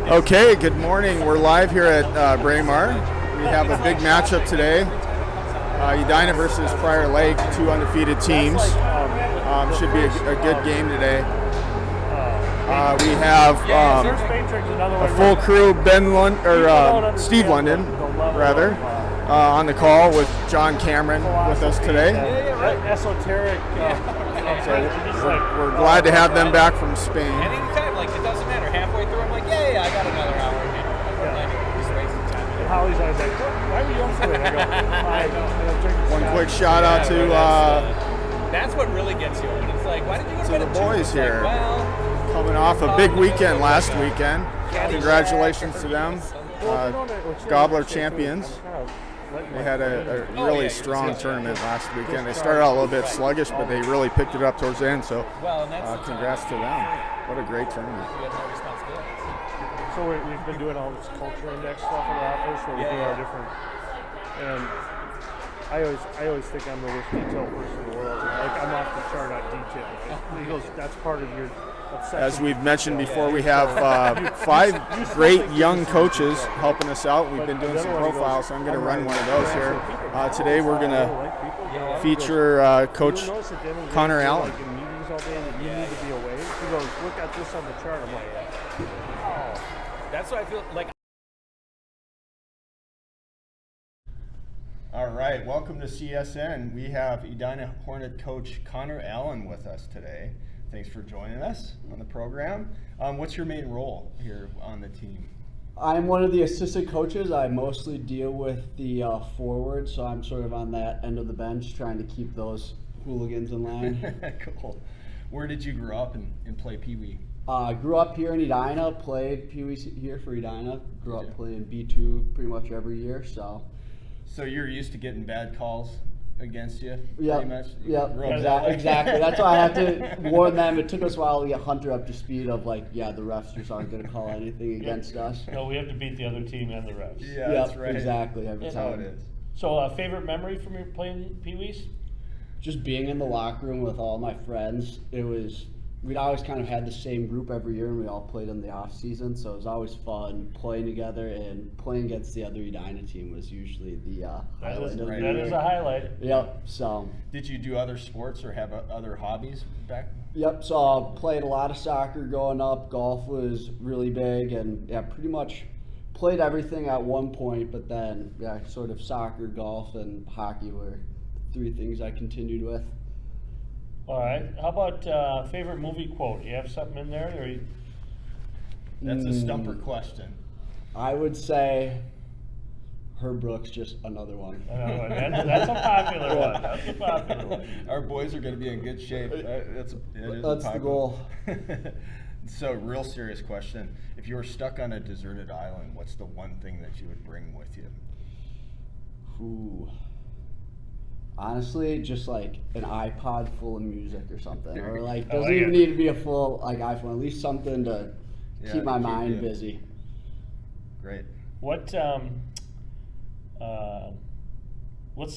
Okay, good morning. We're live here at Braemar. We have a big matchup today. Edina versus Prior Lake, two undefeated teams. Should be a good game today. We have a full crew, Steve London, rather, on the call with John Cameron with us today. Esoteric. So we're glad to have them back from Spain. Anytime, like it doesn't matter. Halfway through, I'm like, yeah, I got another hour. Just wasting time. And Holly's always like, why were you on so late? I go, One quick shout out to that's what really gets you. It's like, why did you go to the bed boys here. Well, Coming off a big weekend last weekend. Congratulations to them. Gobbler champions. They had a really strong tournament last weekend. They started out a little bit sluggish, but they really picked it up towards the end. So congrats to them. What a great tournament. So we've been doing all this culture index stuff in the office where we do our different, and I always think I'm the most detailed person in the world. Like I'm off the chart on detail. He goes, that's part of your obsession. As we've mentioned before, we have 5 great young coaches helping us out. We've been doing some profiles, so I'm going to run one of those here. Today we're going to feature Coach Connor Allen. Like in meetings all day that you need to be away. He goes, look at this on the chart. I'm like, oh. that's what I feel like. All right, welcome to CSN. We have Edina Hornet coach Connor Allen with us today. Thanks for joining us on the program. What's your main role here on the team? I'm one of the assistant coaches. I mostly deal with the forwards, so I'm sort of on that end of the bench trying to keep those hooligans in line. Cool. Where did you grow up and play Pee Wee? Grew up here in Edina, played Pee Wee here for Edina. Grew up playing B2 pretty much every year. So you're used to getting bad calls against you, yep. pretty much? Yep, exactly. That's why I have to warn them. It took us a while to get Hunter up to speed of like, yeah, the refs just aren't going to call anything against us. No, we have to beat the other team and the refs. Yeah, that's right. Exactly. That's how it is. So favorite memory from your playing Pee Wees? Just being in the locker room with all my friends. We'd always kind of had the same group every year, and we all played in the off season, so it was always fun playing together, and playing against the other Edina team was usually the highlight of the year. That is a highlight. Yep. So. Did you do other sports or have other hobbies back? Yep. So I played a lot of soccer growing up. Golf was really big, and pretty much played everything at one point. But then, sort of soccer, golf, and hockey were 3 things I continued with. All right. How about favorite movie quote? You have something in there? That's a stumper question. I would say Herb Brooks, just another one. That's a popular one. That's a popular one. Our boys are going to be in good shape. That's the goal. So, real serious question. If you were stuck on a deserted island, what's the one thing that you would bring with you? Ooh. Honestly, just like an iPod full of music or something, or like doesn't even need to be a full like iPhone. At least something to keep my mind busy. Great. What's the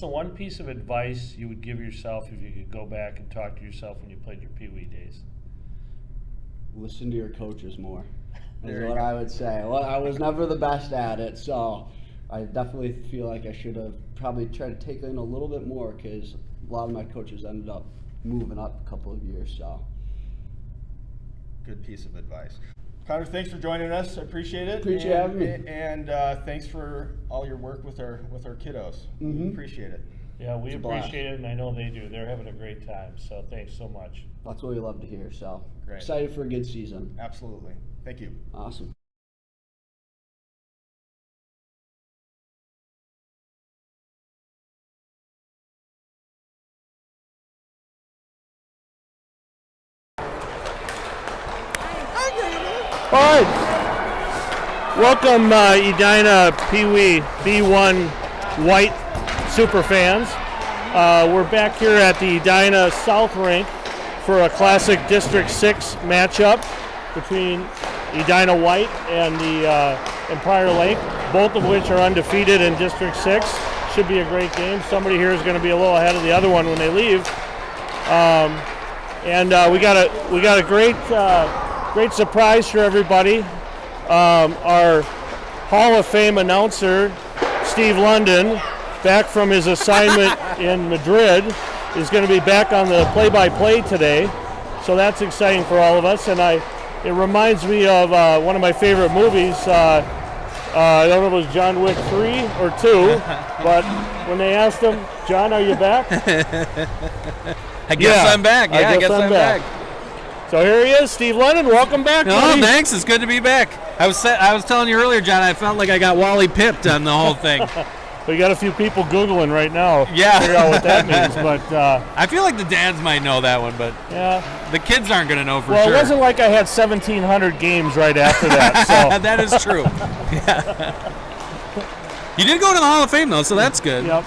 one piece of advice you would give yourself if you could go back and talk to yourself when you played your Pee Wee days? Listen to your coaches more. Is what I would say. Well, I was never the best at it, so I definitely feel like I should have probably tried to take in a little bit more, because a lot of my coaches ended up moving up a couple of years. So, good piece of advice. Connor, thanks for joining us. I appreciate it. Appreciate having me. And thanks for all your work with our kiddos. Mm-hmm. Appreciate it. Yeah, we appreciate it, and I know they do. They're having a great time. So thanks so much. That's what we love to hear. So great. Excited for a good season. Absolutely. Thank you. Awesome. All right. Welcome, Edina Pee Wee B1 White super fans. We're back here at the Edina South Rink for a classic District 6 matchup between Edina White and Prior Lake, both of which are undefeated in District 6. Should be a great game. Somebody here is going to be a little ahead of the other one when they leave. We got a great surprise for everybody. our Hall of Fame announcer, Steve London, back from his assignment in Madrid, is going to be back on the play-by-play today. So that's exciting for all of us. And it reminds me of one of my favorite movies. I don't know if it was John Wick 3 or 2, but when they asked him, John, are you back? I guess I'm back. Yeah, I guess I'm back. So here he is, Steve Lennon. Welcome back. Oh, thanks. It's good to be back. I was telling you earlier, John, I felt like I got Wally pipped on the whole thing. We got a few people Googling right now. Yeah. To figure out what that means. But I feel like the dads might know that one, but yeah, the kids aren't going to know for sure. sure. Well, it wasn't like I had 1,700 games right after that. So. That is true. Yeah. You did go to the Hall of Fame, though, so that's good. Yep.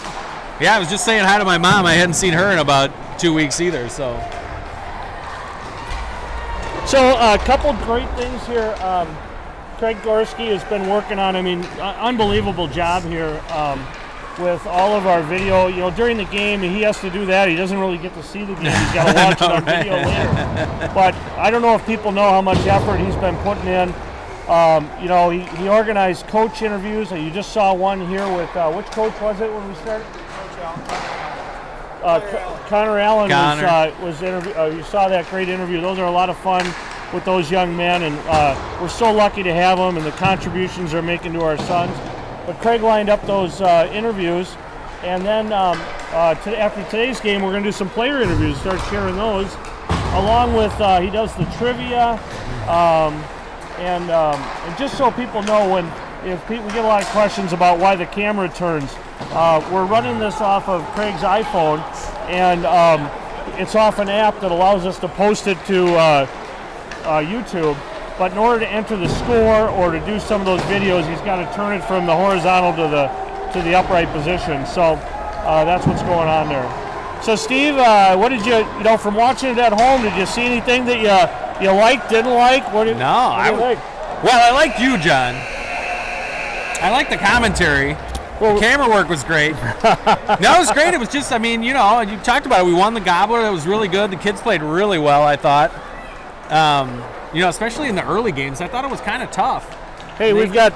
Yeah, I was just saying hi to my mom. I hadn't seen her in about 2 weeks either, so. So a couple great things here. Craig Gorski has been working on, unbelievable job here with all of our video. You know, during the game, he has to do that. He doesn't really get to see the game. He's got to watch it on video later. But I don't know if people know how much effort he's been putting in. You know, he organized coach interviews. You just saw one here with, which coach was it when we started? Connor Allen was you saw that great interview. Those are a lot of fun with those young men, and we're so lucky to have them and the contributions they're making to our sons. But Craig lined up those interviews, and then after today's game, we're going to do some player interviews, start sharing those, along with he does the trivia, and just so people know we get a lot of questions about why the camera turns. We're running this off of Craig's iPhone, and it's off an app that allows us to post it to YouTube. But in order to enter the score or to do some of those videos, he's got to turn it from the horizontal to the upright position. So that's what's going on there. So Steve, what did you from watching it at home? Did you see anything that you liked, didn't like? What did you like? Well, I liked you, John. I liked the commentary. Well, the camera work was great. No, it was great. It was just, you talked about it. We won the Gobbler. That was really good. The kids played really well, I thought. Especially in the early games. I thought it was kind of tough. Hey, we've got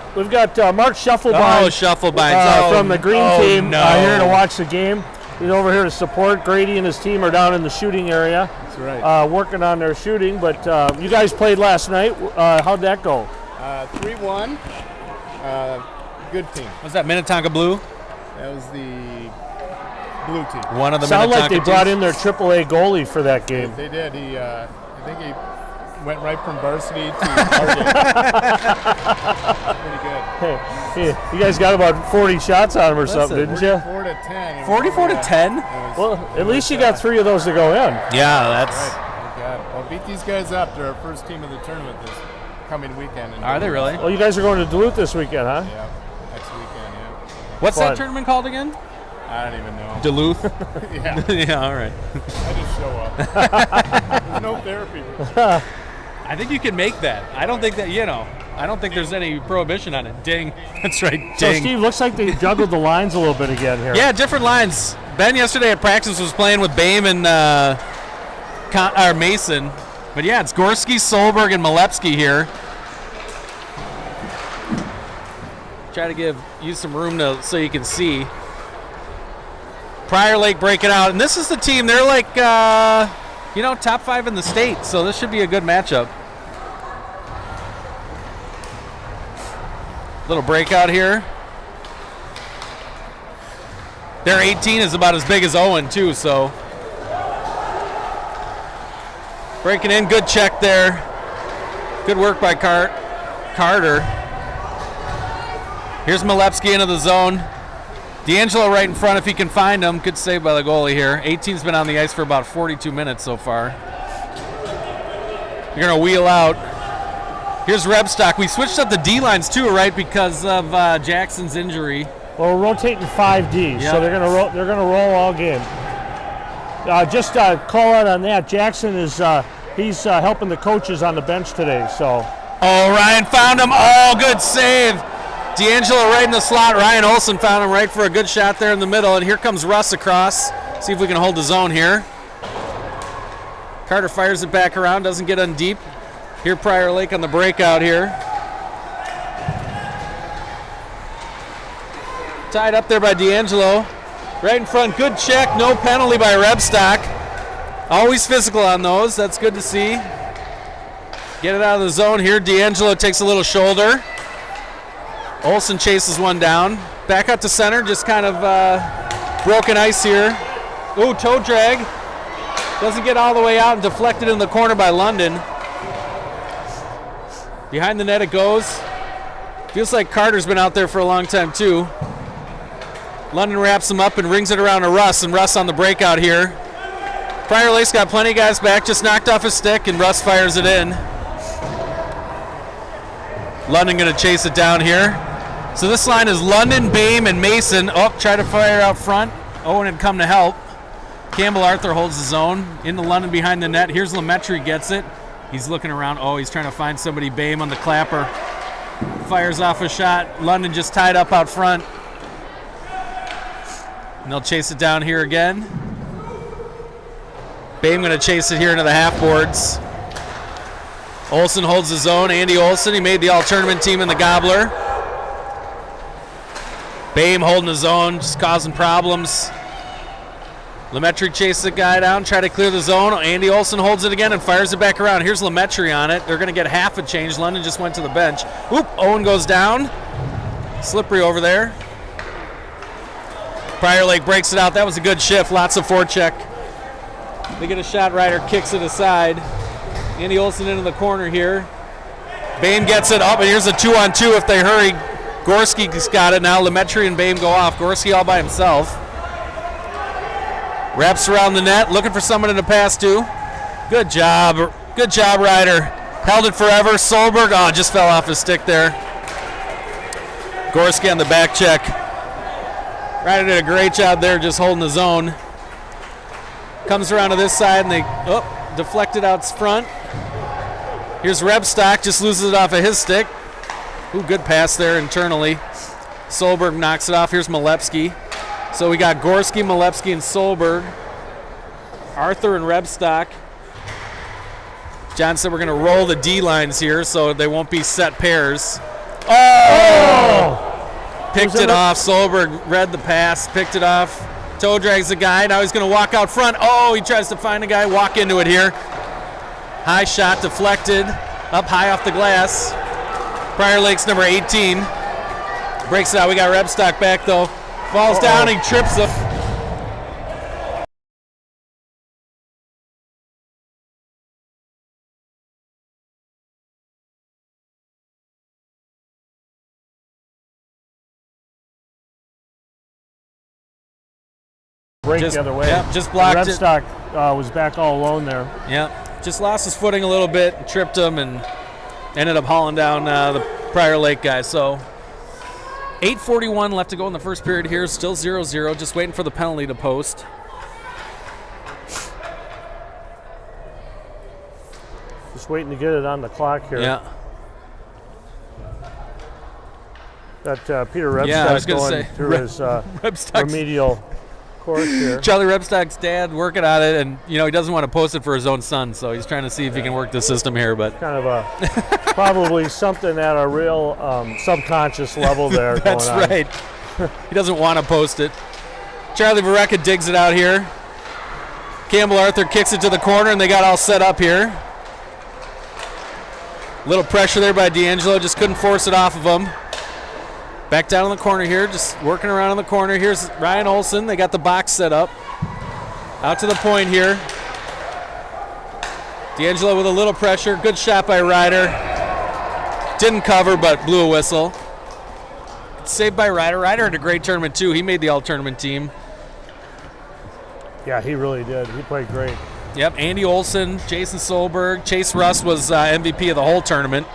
Mark Shufflebine. Oh, Shufflebine. From the green team here to watch the game. He's over here to support. Grady and his team are down in the shooting area. That's right. Working on their shooting. But you guys played last night. How'd that go? 3-1. Good team. Was that Minnetonka Blue? That was the blue team. One of the Sound Minnetonka like they brought in their AAA goalie for that game. They did. I think he went right from varsity to target. Pretty good. Hey, you guys got about 40 shots on him or something, didn't you? 44 to 10. 44 to 10? Well, at least you got 3 of those to go in. Yeah, that's. Right. God. Well, beat these guys up. They're our first team of the tournament this coming weekend. Are they really? Well, you guys are going to Duluth this weekend, huh? Yeah, next weekend, yeah. What's that tournament called again? I don't even know. Duluth? Yeah. Yeah, all right. I just show up. There's no therapy. I think you can make that. I don't think that, I don't think there's any prohibition on it. Ding. That's right, ding. So, Steve, looks like they juggled the lines a little bit again here. Yeah, different lines. Ben yesterday at practice was playing with Bame and Mason. But yeah, it's Gorski, Solberg, and Malepsky here. Try to give you some room so you can see. Prior Lake breaking out. And this is the team, they're like, top 5 in the state. So this should be a good matchup. Little breakout here. Their 18 is about as big as Owen, too, so. Breaking in, good check there. Good work by Carter. Here's Malepsky into the zone. D'Angelo right in front if he can find him. Good save by the goalie here. 18's been on the ice for about 42 minutes so far. You're going to wheel out. Here's Rebstock. We switched up the D-lines too, right, because of Jackson's injury. Well, we're rotating 5D, so they're going to roll all game. Just call out on that. Jackson is he's helping the coaches on the bench today. So. Oh, Ryan found him. Oh, good save. D'Angelo right in the slot. Ryan Olsen found him right for a good shot there in the middle. And here comes Russ across. See if we can hold the zone here. Carter fires it back around. Doesn't get in deep. Here Prior Lake on the breakout here. Tied up there by D'Angelo. Right in front, good check, no penalty by Rebstock. Always physical on those, that's good to see. Get it out of the zone here. D'Angelo takes a little shoulder. Olsen chases one down. Back out to center, just kind of broken ice here. Ooh, toe drag. Doesn't get all the way out and deflected in the corner by London. Behind the net it goes. Feels like Carter's been out there for a long time too. London wraps him up and rings it around to Russ, and Russ on the breakout here. Prior Lake's got plenty of guys back, just knocked off his stick, and Russ fires it in. London gonna chase it down here. So this line is London, Bame, and Mason. Oh, try to fire out front. Owen had come to help. Campbell Arthur holds his own. Into London behind the net. Here's Lemaitre, gets it. He's looking around. Oh, he's trying to find somebody. Bame on the clapper. Fires off a shot. London just tied up out front. And they'll chase it down here again. Bame going to chase it here into the half boards. Olsen holds his own. Andy Olsen, he made the all-tournament team in the Gobbler. Bame holding his own, just causing problems. Lemaitre chases the guy down, try to clear the zone. Andy Olsen holds it again and fires it back around. Here's Lemaitre on it. They're going to get half a change. London just went to the bench. Oop, Owen goes down. Slippery over there. Prior Lake breaks it out. That was a good shift. Lots of forecheck. They get a shot. Ryder kicks it aside. Andy Olsen into the corner here. Bame gets it up, and here's a 2-on-2 if they hurry. Gorski's got it now. Lemaitre and Bame go off. Gorski all by himself. Wraps around the net, looking for someone to pass to. Good job. Good job, Ryder. Held it forever. Solberg, oh, just fell off his stick there. Gorski on the back check. Ryder did a great job there just holding the zone. Comes around to this side, and they deflected out front. Here's Rebstock, just loses it off of his stick. Ooh, good pass there internally. Solberg knocks it off. Here's Malepsky. So we got Gorski, Malepsky, and Solberg. Arthur and Rebstock. John said we're going to roll the D lines here so they won't be set pairs. Oh! Picked it off. Solberg read the pass, picked it off. Toe drags the guy. Now he's going to walk out front. Oh, he tries to find a guy, walk into it here. High shot deflected, up high off the glass. Prior Lake's number 18. Breaks it out. We got Rebstock back though. Falls down, he trips him. Break the other way. Yep, just blocked it. Rebstock was back all alone there. Yep, just lost his footing a little bit, tripped him, and ended up hauling down the Prior Lake guy. So 8:41 left to go in the first period here. Still 0-0, just waiting for the penalty to post. Just waiting to get it on the clock here. Yeah. That Peter Rebstock Yeah, I was gonna going say, through his remedial course here. Charlie Rebstock's dad working on it, and he doesn't want to post it for his own son, so he's trying to see if he can work the system here. But kind of probably something at a real subconscious level there. That's going on. right. He doesn't want to post it. Charlie Vareka digs it out here. Campbell Arthur kicks it to the corner, and they got all set up here. Little pressure there by D'Angelo, just couldn't force it off of him. Back down in the corner here, just working around in the corner. Here's Ryan Olsen. They got the box set up. Out to the point here. D'Angelo with a little pressure. Good shot by Ryder. Didn't cover, but blew a whistle. Saved by Ryder. Ryder had a great tournament, too. He made the all-tournament team. Yeah, he really did. He played great. Yep, Andy Olsen, Jason Solberg. Chase Russ was MVP of the whole tournament.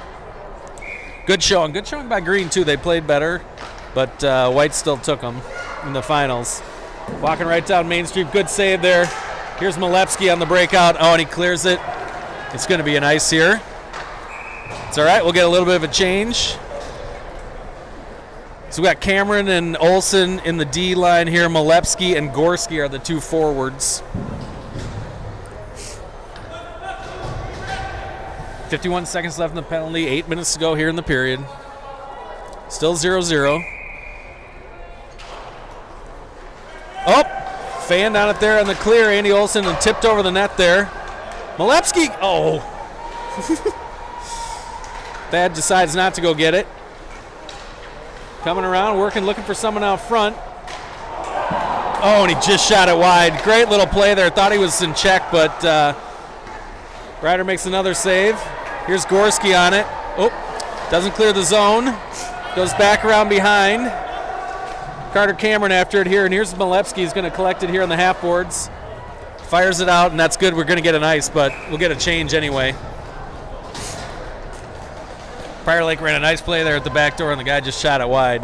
Good showing. Good showing by Green, too. They played better, but White still took them in the finals. Walking right down Main Street. Good save there. Here's Malepsky on the breakout. Oh, and he clears it. It's going to be an ice here. It's all right. We'll get a little bit of a change. So we got Cameron and Olsen in the D line here. Malepsky and Gorski are the two forwards. 51 seconds left in the penalty. 8 minutes to go here in the period. Still 0-0. Oh, fanned on it there on the clear. Andy Olson and tipped over the net there. Malepsky, oh. Thad decides not to go get it. Coming around, working, looking for someone out front. Oh, and he just shot it wide. Great little play there. Thought he was in check, but Ryder makes another save. Here's Gorski on it. Oh, doesn't clear the zone. Goes back around behind. Carter Cameron after it here, and here's Malepsky. He's going to collect it here on the half boards. Fires it out, and that's good. We're going to get an ice, but we'll get a change anyway. Prior Lake ran a nice play there at the back door, and the guy just shot it wide.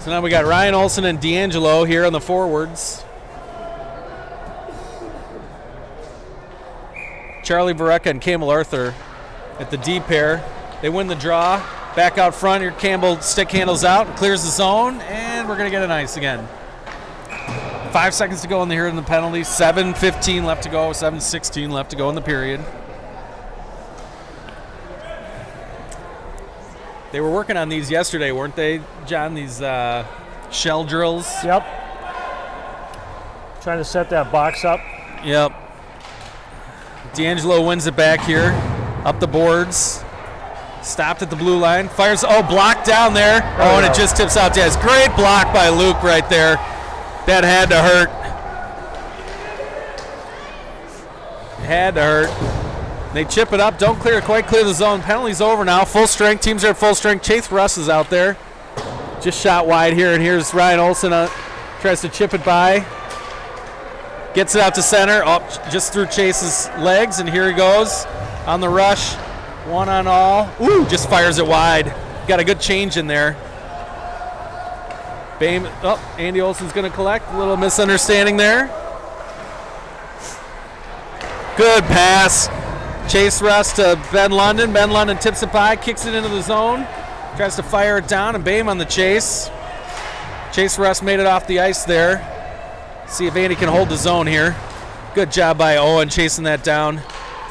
So now we got Ryan Olson and D'Angelo here on the forwards. Charlie Varecka and Campbell Arthur at the D pair. They win the draw. Back out front, here Campbell stick handles out and clears the zone, and we're going to get an ice again. 5 seconds to go in the penalty. 7:15 left to go. 7:16 left to go in the period. They were working on these yesterday, weren't they, John? These shell drills. Yep. Trying to set that box up. Yep. D'Angelo wins it back here. Up the boards. Stopped at the blue line. Fires. Oh, blocked down there. Oh, and it just tips out to us. Great block by Luke right there. That had to hurt. Had to hurt. They chip it up. Don't quite clear the zone. Penalty's over now. Full strength. Teams are at full strength. Chase Russ is out there. Just shot wide here, and here's Ryan Olson. Tries to chip it by. Gets it out to center. Oh, just through Chase's legs, and here he goes on the rush. One on all. Ooh, just fires it wide. Got a good change in there. Bame. Oh, Andy Olson's going to collect. A little misunderstanding there. Good pass. Chase Russ to Ben London. Ben London tips it by, kicks it into the zone. Tries to fire it down, and Bame on the chase. Chase Russ made it off the ice there. See if Andy can hold the zone here. Good job by Owen chasing that down.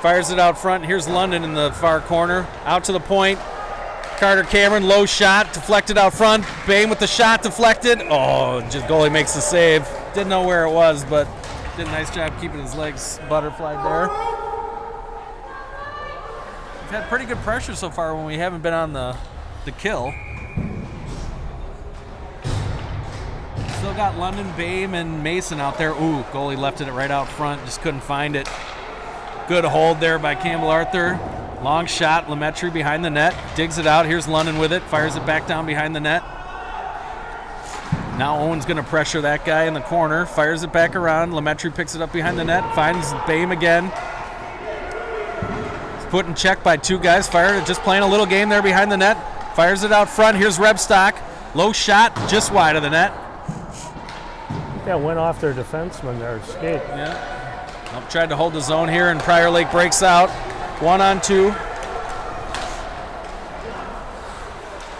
Fires it out front. Here's London in the far corner. Out to the point. Carter Cameron, low shot, deflected out front. Bame with the shot, deflected. Oh, just goalie makes the save. Didn't know where it was, but did a nice job keeping his legs butterflied there. We've had pretty good pressure so far when we haven't been on the kill. Still got London, Bame, and Mason out there. Ooh, goalie left it right out front. Just couldn't find it. Good hold there by Campbell Arthur. Long shot, Lemaitre behind the net. Digs it out. Here's London with it. Fires it back down behind the net. Now Owen's going to pressure that guy in the corner. Fires it back around. Lemaitre picks it up behind the net. Finds Bame again. He's put in check by two guys. Fired it. Just playing a little game there behind the net. Fires it out front. Here's Rebstock. Low shot, just wide of the net. Yeah, went off their defenseman there. Skate. Yeah. Tried to hold the zone here, and Prior Lake breaks out. 1-on-2.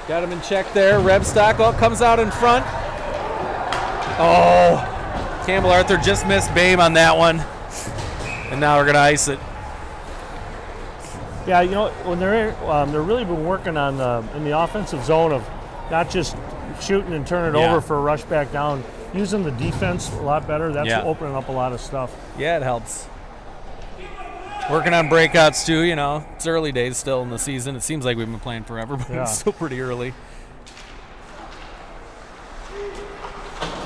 Got him in check there. Rebstock comes out in front. Oh, Campbell Arthur just missed Bame on that one. And now we're going to ice it. Yeah, you know, when they're really been working on in the offensive zone of not just shooting and turning it over for a rush back down, using the defense a lot better. That's opening up a lot of stuff. Yeah, it helps. Working on breakouts too, you know. It's early days still in the season. It seems like we've been playing forever, but it's still pretty early.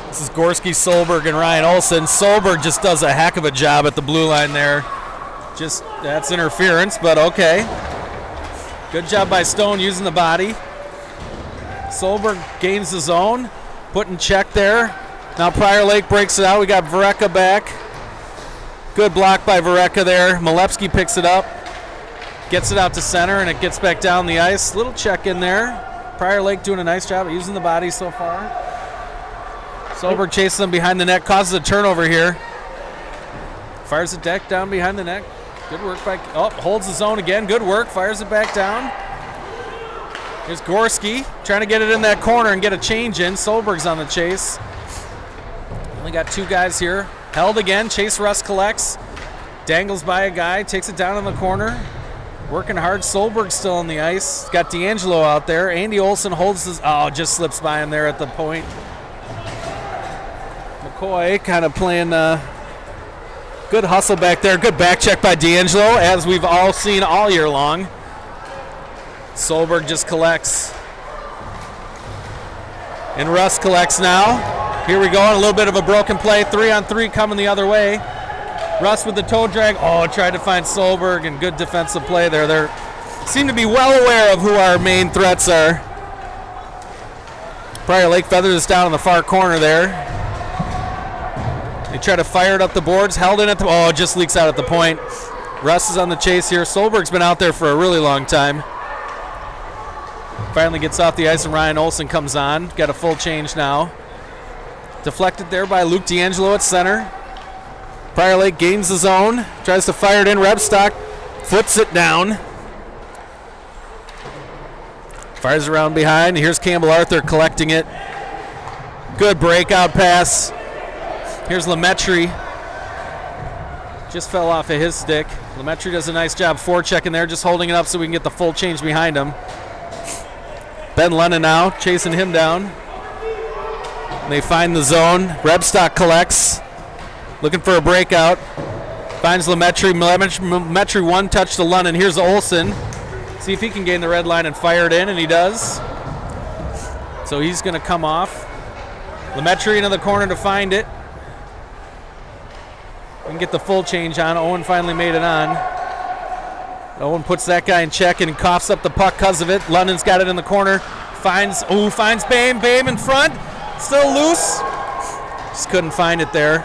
This is Gorski, Solberg, and Ryan Olson. Solberg just does a heck of a job at the blue line there. Just, that's interference, but okay. Good job by Stone using the body. Solberg gains the zone, put in check there. Now Prior Lake breaks it out. We got Varecka back. Good block by Varecka there. Malepsky picks it up, gets it out to center, and it gets back down the ice. Little check in there. Prior Lake doing a nice job of using the body so far. Solberg chases them behind the net, causes a turnover here. Fires it deck down behind the net. Good work by, holds the zone again. Good work, fires it back down. Here's Gorski trying to get it in that corner and get a change in. Solberg's on the chase. Only got two guys here. Held again. Chase Russ collects. Dangles by a guy. Takes it down in the corner. Working hard. Solberg still on the ice. Got D'Angelo out there. Andy Olson holds his. Oh, just slips by him there at the point. McCoy kind of playing good hustle back there. Good back check by D'Angelo, as we've all seen all year long. Solberg just collects. And Russ collects now. Here we go. A little bit of a broken play. 3-on-3 coming the other way. Russ with the toe drag. Oh, tried to find Solberg, and good defensive play there. They seem to be well aware of who our main threats are. Prior Lake feathers us down in the far corner there. They try to fire it up the boards. Held in at the. Oh, it just leaks out at the point. Russ is on the chase here. Solberg's been out there for a really long time. Finally gets off the ice, and Ryan Olson comes on. Got a full change now. Deflected there by Luke D'Angelo at center. Prior Lake gains the zone. Tries to fire it in. Rebstock flips it down. Fires around behind. Here's Campbell Arthur collecting it. Good breakout pass. Here's Lemaitre. Just fell off of his stick. Lemaitre does a nice job forechecking there, just holding it up so we can get the full change behind him. Ben Lennon now chasing him down. And they find the zone. Rebstock collects. Looking for a breakout. Finds Lemaitre. Lemaitre one touch to Lennon. Here's Olson. See if he can gain the red line and fire it in, and he does. So he's going to come off. Lemaitre into the corner to find it. And get the full change on. Owen finally made it on. Owen puts that guy in check and coughs up the puck because of it. London's got it in the corner. Finds Bame. Bame in front. Still loose. Just couldn't find it there.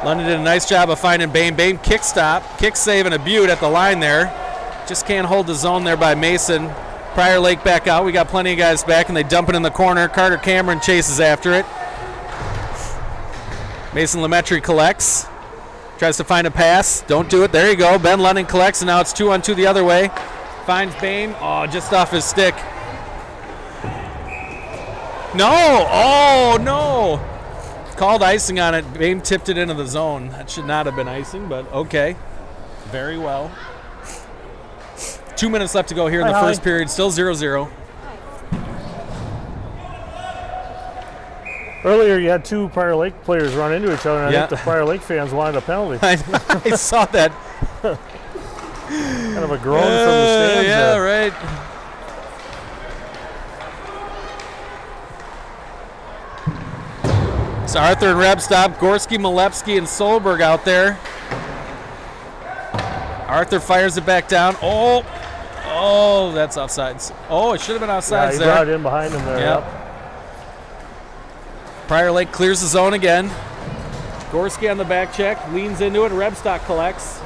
London did a nice job of finding Bame. Bame kick save and a beaut at the line there. Just can't hold the zone there by Mason. Prior Lake back out. We got plenty of guys back, and they dump it in the corner. Carter Cameron chases after it. Mason Lemaitre collects. Tries to find a pass. Don't do it. There you go. Ben Lennon collects, and now it's 2-on-2 the other way. Finds Bame. Oh, just off his stick. No. Oh, no. Called icing on it. Bame tipped it into the zone. That should not have been icing, but okay. Very well. 2 minutes left to go here in the first period. Still 0-0. Earlier, you had two Prior Lake players run into each other, and I think the Prior Lake fans wanted a penalty. I saw that. Kind of a groan from the stands. Yeah, there. right. So Arthur and Rebstock, Gorski, Malewski, and Solberg out there. Arthur fires it back down. Oh, that's offsides. Oh, it should have been offsides he there. brought it in behind him there. Yep. Prior Lake clears the zone again. Gorski on the back check, leans into it. Rebstock collects.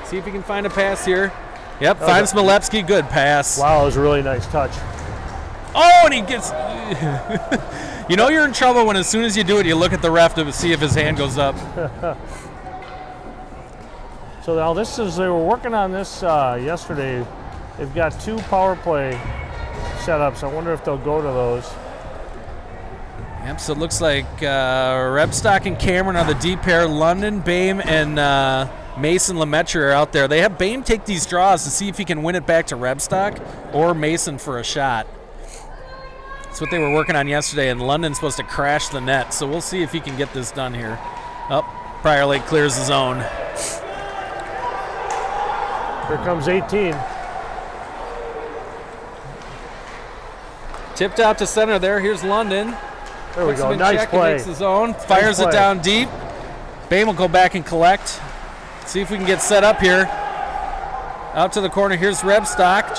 See if he can find a pass here. Yep, finds Malewski. Good pass. Wow, it was a really nice touch. Oh, and he gets... You know you're in trouble when as soon as you do it, you look at the ref to see if his hand goes up. So now they were working on this yesterday. They've got two power play setups. I wonder if they'll go to those. Yep, so it looks like Rebstock and Cameron are the deep pair. London, Bame, and Mason Lemaitre are out there. They have Bame take these draws to see if he can win it back to Rebstock or Mason for a shot. That's what they were working on yesterday, and London's supposed to crash the net. So we'll see if he can get this done here. Prior Lake clears the zone. Here comes 18. Tipped out to center there. Here's London. There we go. Nice play. Makes the zone. Fires it down deep. Bame will go back and collect. See if we can get set up here. Out to the corner. Here's Rebstock.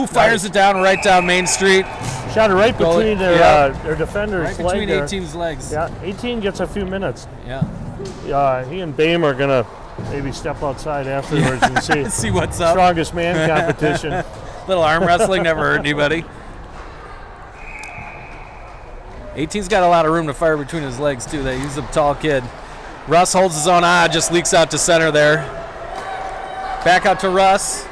Fires it down right down Main Street. Shot it right between their defender's right between leg 18's legs. Yeah, 18 gets a few minutes. Yeah. He and Bame are going to maybe step outside afterwards and see what's up. Strongest man competition. Little arm wrestling never hurt anybody. 18's got a lot of room to fire between his legs, too. He's a tall kid. Russ holds his own. Just leaks out to center there. Back out to Russ.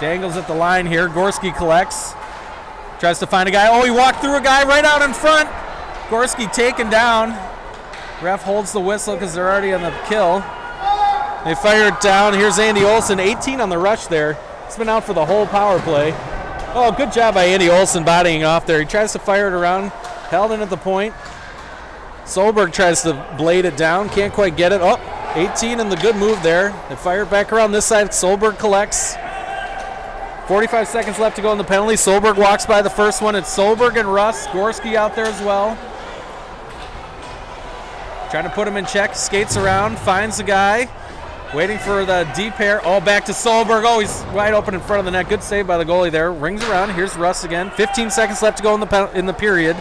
Dangles at the line here. Gorski collects. Tries to find a guy. He walked through a guy right out in front. Gorski taken down. Ref holds the whistle because they're already on the kill. They fire it down. Here's Andy Olson, 18 on the rush there. He's been out for the whole power play. Oh, good job by Andy Olson bodying off there. He tries to fire it around, held in at the point. Solberg tries to blade it down, can't quite get it. Oh, 18 and the good move there. They fire it back around this side. Solberg collects. 45 seconds left to go in the penalty. Solberg walks by the first one. It's Solberg and Russ. Gorski out there as well. Trying to put him in check. Skates around, finds the guy. Waiting for the deep pair. Oh, back to Solberg. Oh, he's wide open in front of the net. Good save by the goalie there. Rings around. Here's Russ again. 15 seconds left to go in the period.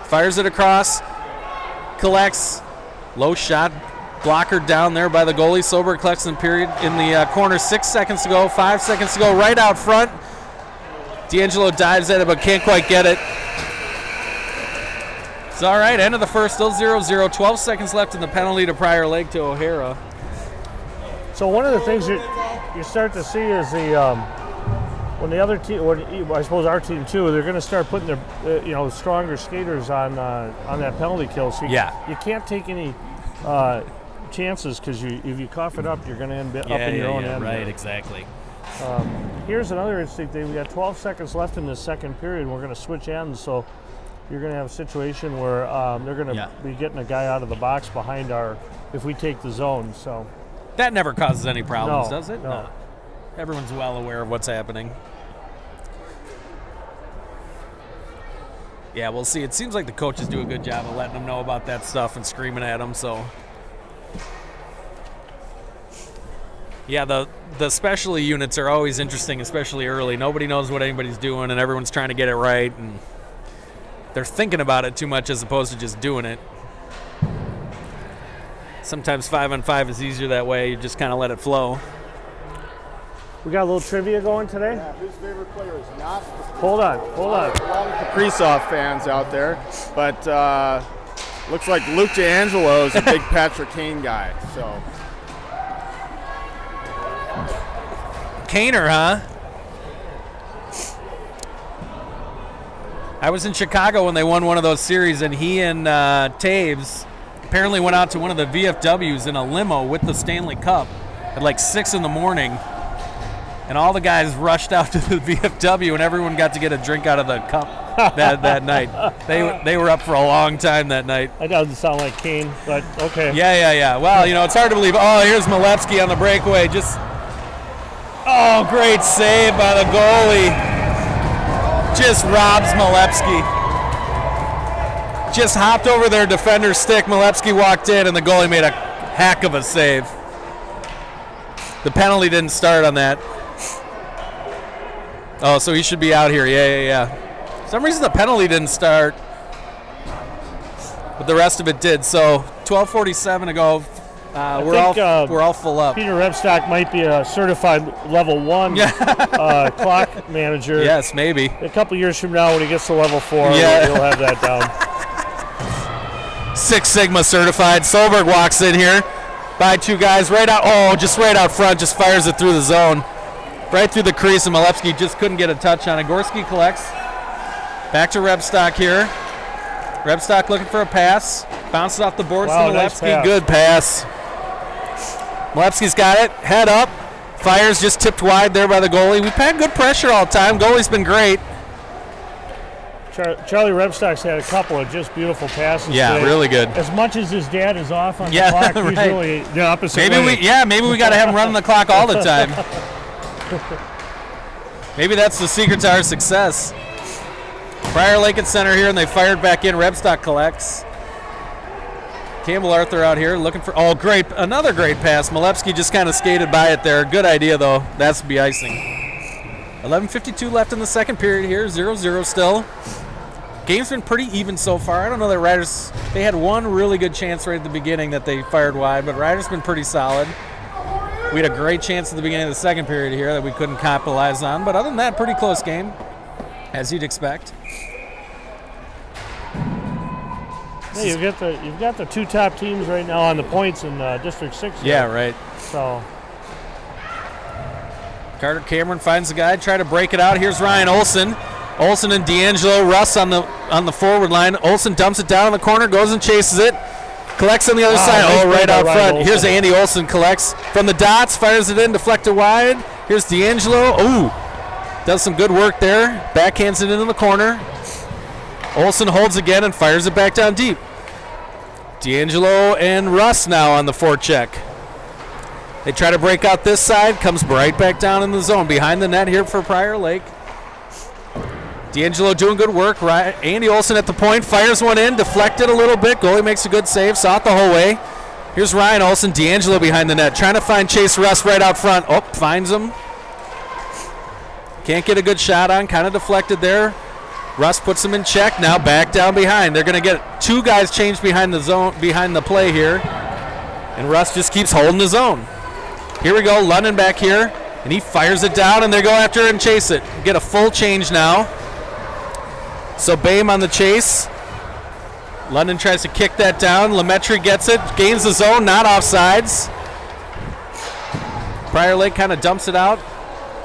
Fires it across. Collects. Low shot. Blocker down there by the goalie. Solberg collects in the period in the corner. 6 seconds to go. 5 seconds to go. Right out front. D'Angelo dives at it but can't quite get it. It's all right. End of the first. Still 0-0. 12 seconds left in the penalty to Prior Lake to O'Hara. So one of the things you start to see is when the other team, I suppose our team too, they're going to start putting their stronger skaters on that penalty kill. So you can't take any chances because if you cough it up, you're going to end up in your own end. Right, exactly. Here's another interesting thing. We got 12 seconds left in the second period. We're going to switch ends, so you're going to have a situation where they're going to be getting a guy out of the box behind if we take the zone. So. That never causes any problems, No, does it? no. Everyone's well aware of what's happening. Yeah, we'll see. It seems like the coaches do a good job of letting them know about that stuff and screaming at them, so. Yeah, the specialty units are always interesting, especially early. Nobody knows what anybody's doing, and everyone's trying to get it right, and they're thinking about it too much as opposed to just doing it. Sometimes 5-on-5 is easier that way. You just kind of let it flow. We got a little trivia going today? Yeah, whose favorite player is not? Hold on. A lot of Kaprizov fans out there, but looks like Luke D'Angelo is a big Patrick Kane guy. So Kaner, huh? I was in Chicago when they won one of those series, and he and Taves apparently went out to one of the VFWs in a limo with the Stanley Cup at like 6 in the morning, and all the guys rushed out to the VFW, and everyone got to get a drink out of the cup that night. They were up for a long time that night. That doesn't sound like Kane, but okay. Yeah. Well, it's hard to believe. Oh, here's Malevsky on the breakaway. Great save by the goalie. Just robs Malevsky. Just hopped over their defender's stick. Malevsky walked in, and the goalie made a heck of a save. The penalty didn't start on that. Oh, so he should be out here. Yeah. For some reason, the penalty didn't start, but the rest of it did. So 12:47 to go. We're all full up. Peter Rebstock might be a certified level 1 clock manager. Yes, maybe. A couple years from now, when he gets to level 4, he'll have that down. Six Sigma certified. Solberg walks in here by two guys right out front, just fires it through the zone. Right through the crease, and Malevsky just couldn't get a touch on it. Gorski collects. Back to Rebstock here. Rebstock looking for a pass. Bounces off the boards to Malevsky. Nice pass. Good pass. Malevsky's got it. Head up. Fires just tipped wide there by the goalie. We've had good pressure all the time. Goalie's been great. Charlie Rebstock's had a couple of just beautiful passes. Yeah, today. really good. As much as his dad is off on the clock, he's really the opposite way. Maybe we got to have him running the clock all the time. Maybe that's the secret to our success. Prior Lake at center here, and they fired back in. Rebstock collects. Campbell Arthur out here looking for, another great pass. Malevsky just kind of skated by it there. Good idea, though. That's be icing. 11:52 left in the second period here, 0-0 still. Game's been pretty even so far. I don't know that Riders, they had one really good chance right at the beginning that they fired wide, but Riders been pretty solid. We had a great chance at the beginning of the second period here that we couldn't capitalize on, but other than that, pretty close game, as you'd expect. Yeah, you've got the two top teams right now on the points in District 6. Yeah, right. So Carter Cameron finds the guy, try to break it out. Here's Ryan Olson. Olson and D'Angelo. Russ on the forward line. Olson dumps it down in the corner, goes and chases it. Collects on the other side. nice Oh, right play by out Ryan front. Olson. Here's Andy Olson. Collects from the dots. Fires it in. Deflected wide. Here's D'Angelo. Ooh. Does some good work there. Backhands it into the corner. Olson holds again and fires it back down deep. D'Angelo and Russ now on the forecheck. They try to break out this side. Comes right back down in the zone. Behind the net here for Prior Lake. D'Angelo doing good work. Andy Olson at the point. Fires one in. Deflected a little bit. Goalie makes a good save. Saw it the whole way. Here's Ryan Olson. D'Angelo behind the net. Trying to find Chase Russ right out front. Oh, finds him. Can't get a good shot on. Kind of deflected there. Russ puts him in check. Now back down behind. They're going to get 2 guys changed behind the zone, behind the play here. And Russ just keeps holding his own. Here we go. London back here. And he fires it down, and they go after it and chase it. Get a full change now. So Boehm on the chase. London tries to kick that down. Lemaitre gets it. Gains the zone. Not offsides. Prior Lake kind of dumps it out.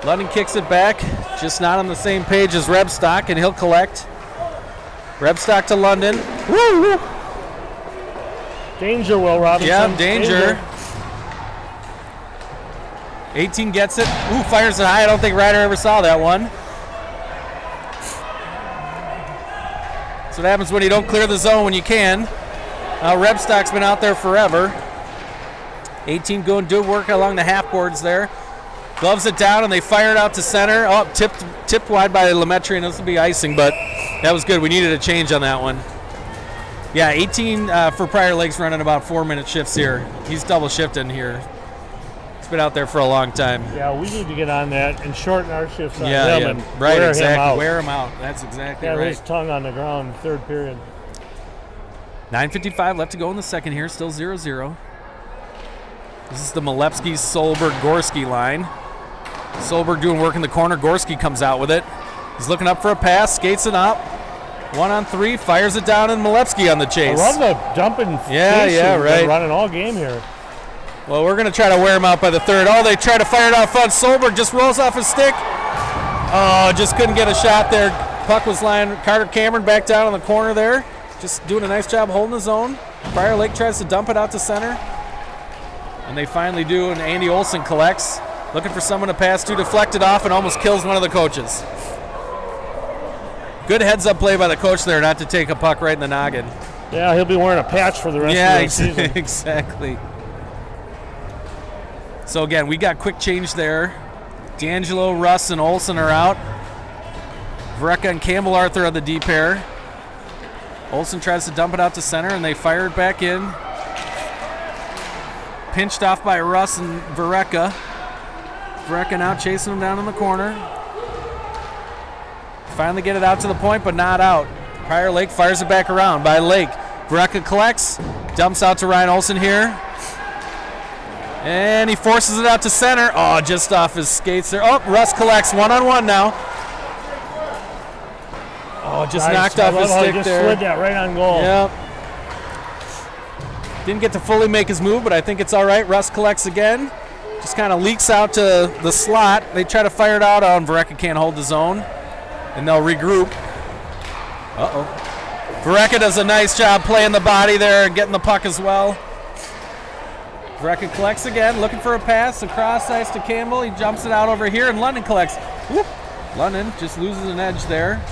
London kicks it back, just not on the same page as Rebstock, and he'll collect. Rebstock to London. Woo! Danger, Will Robinson. Yeah, danger. 18 gets it. Ooh, fires it high. I don't think Ryder ever saw that one. That's what happens when you don't clear the zone when you can. Rebstock's been out there forever. 18 going good work along the half boards there. Gloves it down, and they fire it out to center. Oh, tipped wide by Lemaitre, and this will be icing, but that was good. We needed a change on that one. Yeah, 18 for Prior Lake's running about 4-minute shifts here. He's double shifting here. He's been out there for a long time. Yeah, we need to get on that and shorten our shifts on him and right, wear exactly. him out. Wear him out. That's exactly Got right. his tongue on the ground, third period. 9:55 left to go in the second here. Still 0-0. This is the Malepsky, Solberg, Gorski line. Solberg doing work in the corner. Gorski comes out with it. He's looking up for a pass, skates it up. 1-on-3, fires it down, and Malepsky on the chase. I love the jumping. Right. Running all game here. Well, we're going to try to wear him out by the third. Oh, they try to fire it out front. Solberg just rolls off his stick. Oh, just couldn't get a shot there. Puck was lying. Carter Cameron back down in the corner there. Just doing a nice job holding his own. Prior Lake tries to dump it out to center. And they finally do, and Andy Olson collects. Looking for someone to pass to, deflected off, and almost kills one of the coaches. Good heads-up play by the coach there not to take a puck right in the noggin. Yeah, he'll be wearing a patch for the rest of the season. Exactly. So again, we got quick change there. D'Angelo, Russ, and Olson are out. Vereka and Campbell Arthur are the D pair. Olson tries to dump it out to center, and they fire it back in. Pinched off by Russ and Vereka. Vereka now chasing him down in the corner. Finally get it out to the point, but not out. Prior Lake fires it back around by Lake. Vereka collects, dumps out to Ryan Olson here. And he forces it out to center. Oh, just off his skates there. Oh, Russ collects 1-on-1 now. Oh, just Nice. knocked off his stick just there. slid that right on goal. Yep. Didn't get to fully make his move, but I think it's all right. Russ collects again. Just kind of leaks out to the slot. They try to fire it out on. Vereka can't hold his own. And they'll regroup. Uh-oh. Vereka does a nice job playing the body there and getting the puck as well. Vereka collects again, looking for a pass. Across ice to Campbell. He jumps it out over here, and London collects. Whoop. London just loses an edge there.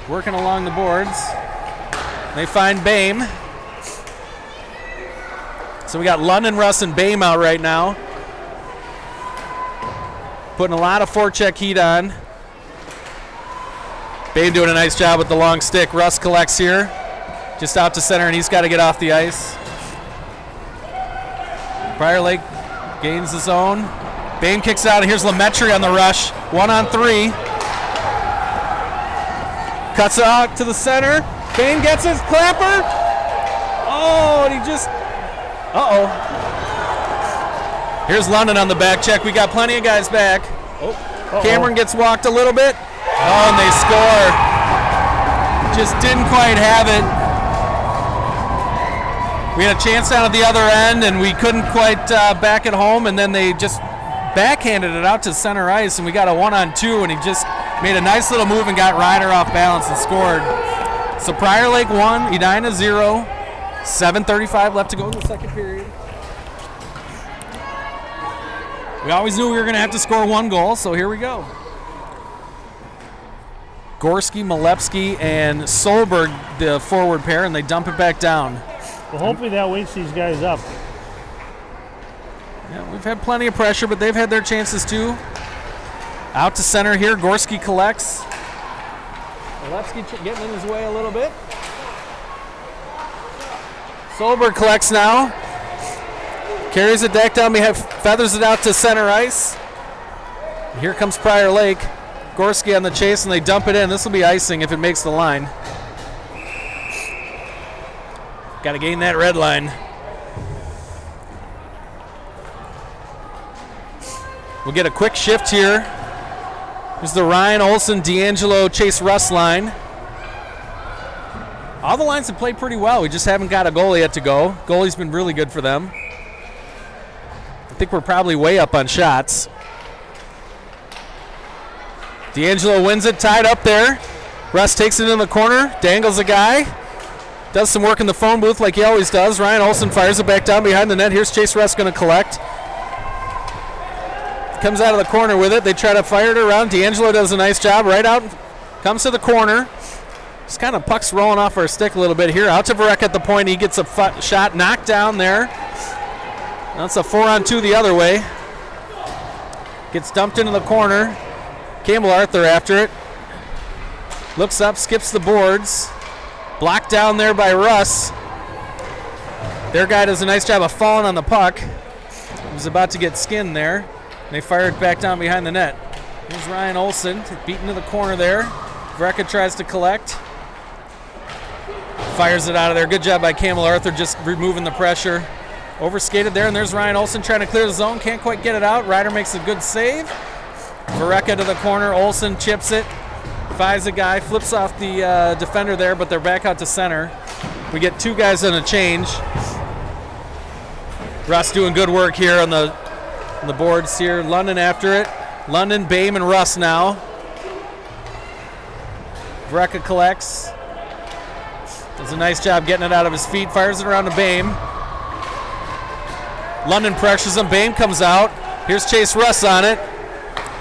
Working along the boards. They find Boehm. So we got London, Russ, and Boehm out right now. Putting a lot of forecheck heat on. Boehm doing a nice job with the long stick. Russ collects here. Just out to center, and he's got to get off the ice. Prior Lake gains the zone. Boehm kicks out, and here's Lemaitre on the rush. 1-on-3. Cuts it out to the center. Boehm gets his Clapper. Oh, and he just... Uh-oh. Here's London on the back check. We got plenty of guys back. Cameron gets walked a little bit. Oh, and they score. Just didn't quite have it. We had a chance down at the other end, and we couldn't quite back it home, and then they just backhanded it out to center ice, and we got a 1-on-2, and he just made a nice little move and got Ryder off balance and scored. So Prior Lake 1, Edina 0. 7:35 left to go in the second period. We always knew we were going to have to score one goal, so here we go. Gorski, Malepsky, and Solberg, the forward pair, and they dump it back down. Well, hopefully that wakes these guys up. Yeah, we've had plenty of pressure, but they've had their chances too. Out to center here, Gorski collects. Malepsky getting in his way a little bit. Solberg collects now. Carries it back down behind, feathers it out to center ice. Here comes Prior Lake. Gorski on the chase, and they dump it in. This will be icing if it makes the line. Got to gain that red line. We'll get a quick shift here. There's the Ryan Olson, D'Angelo, Chase Russ line. All the lines have played pretty well. We just haven't got a goalie yet to go. Goalie's been really good for them. I think we're probably way up on shots. D'Angelo wins it, tied up there. Russ takes it in the corner, dangles a guy. Does some work in the phone booth like he always does. Ryan Olson fires it back down behind the net. Here's Chase Russ going to collect. Comes out of the corner with it. They try to fire it around. D'Angelo does a nice job. Right out, comes to the corner. Just kind of puck's rolling off our stick a little bit here. Out to Varek at the point. He gets a shot knocked down there. That's a 4-on-2 the other way. Gets dumped into the corner. Campbell Arthur after it. Looks up, skips the boards. Blocked down there by Russ. Their guy does a nice job of falling on the puck. He was about to get skinned there. They fire it back down behind the net. Here's Ryan Olson, beaten to the corner there. Vreka tries to collect. Fires it out of there. Good job by Campbell Arthur just removing the pressure. Overskated there, and there's Ryan Olson trying to clear the zone. Can't quite get it out. Ryder makes a good save. Vareka to the corner. Olson chips it. Finds a guy, flips off the defender there, but they're back out to center. We get two guys on a change. Russ doing good work here on the boards here. London after it. London, Bame, and Russ now. Vareka collects. Does a nice job getting it out of his feet. Fires it around to Bame. London pressures him. Bame comes out. Here's Chase Russ on it.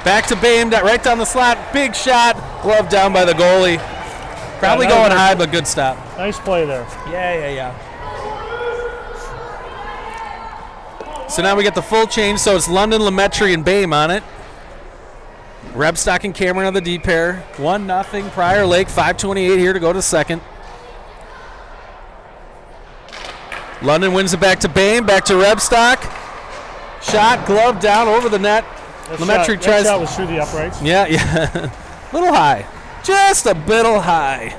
Back to Bame, right down the slot. Big shot. Glove down by the goalie. Probably going high, but good stop. Nice play there. Yeah. So now we get the full change. So it's London, Lemaitre, and Bame on it. Rebstock and Cameron on the D pair. 1-0. Prior Lake. 5:28 here to go to second. London wins it back to Bame. Back to Rebstock. Shot, glove down over the net. Lemaitre tries. That shot was through the uprights. Yeah. Little high. Just a bit high.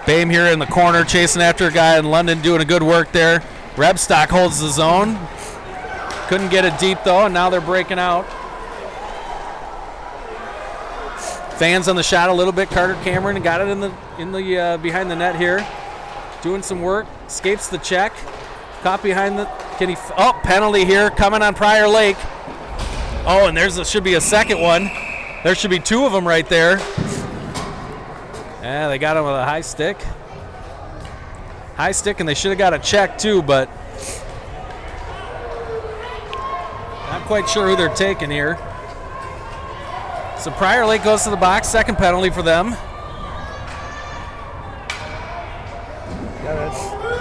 Bame here in the corner chasing after a guy in London doing a good work there. Rebstock holds the zone. Couldn't get it deep though, and now they're breaking out. Fans on the shot a little bit. Carter Cameron got it in the behind the net here. Doing some work. Escapes the check. Caught behind the. Penalty here coming on Prior Lake. Oh, and should be a second one. There should be two of them right there. Yeah, they got him with a high stick. High stick, and they should have got a check too, but not quite sure who they're taking here. So Prior Lake goes to the box. Second penalty for them.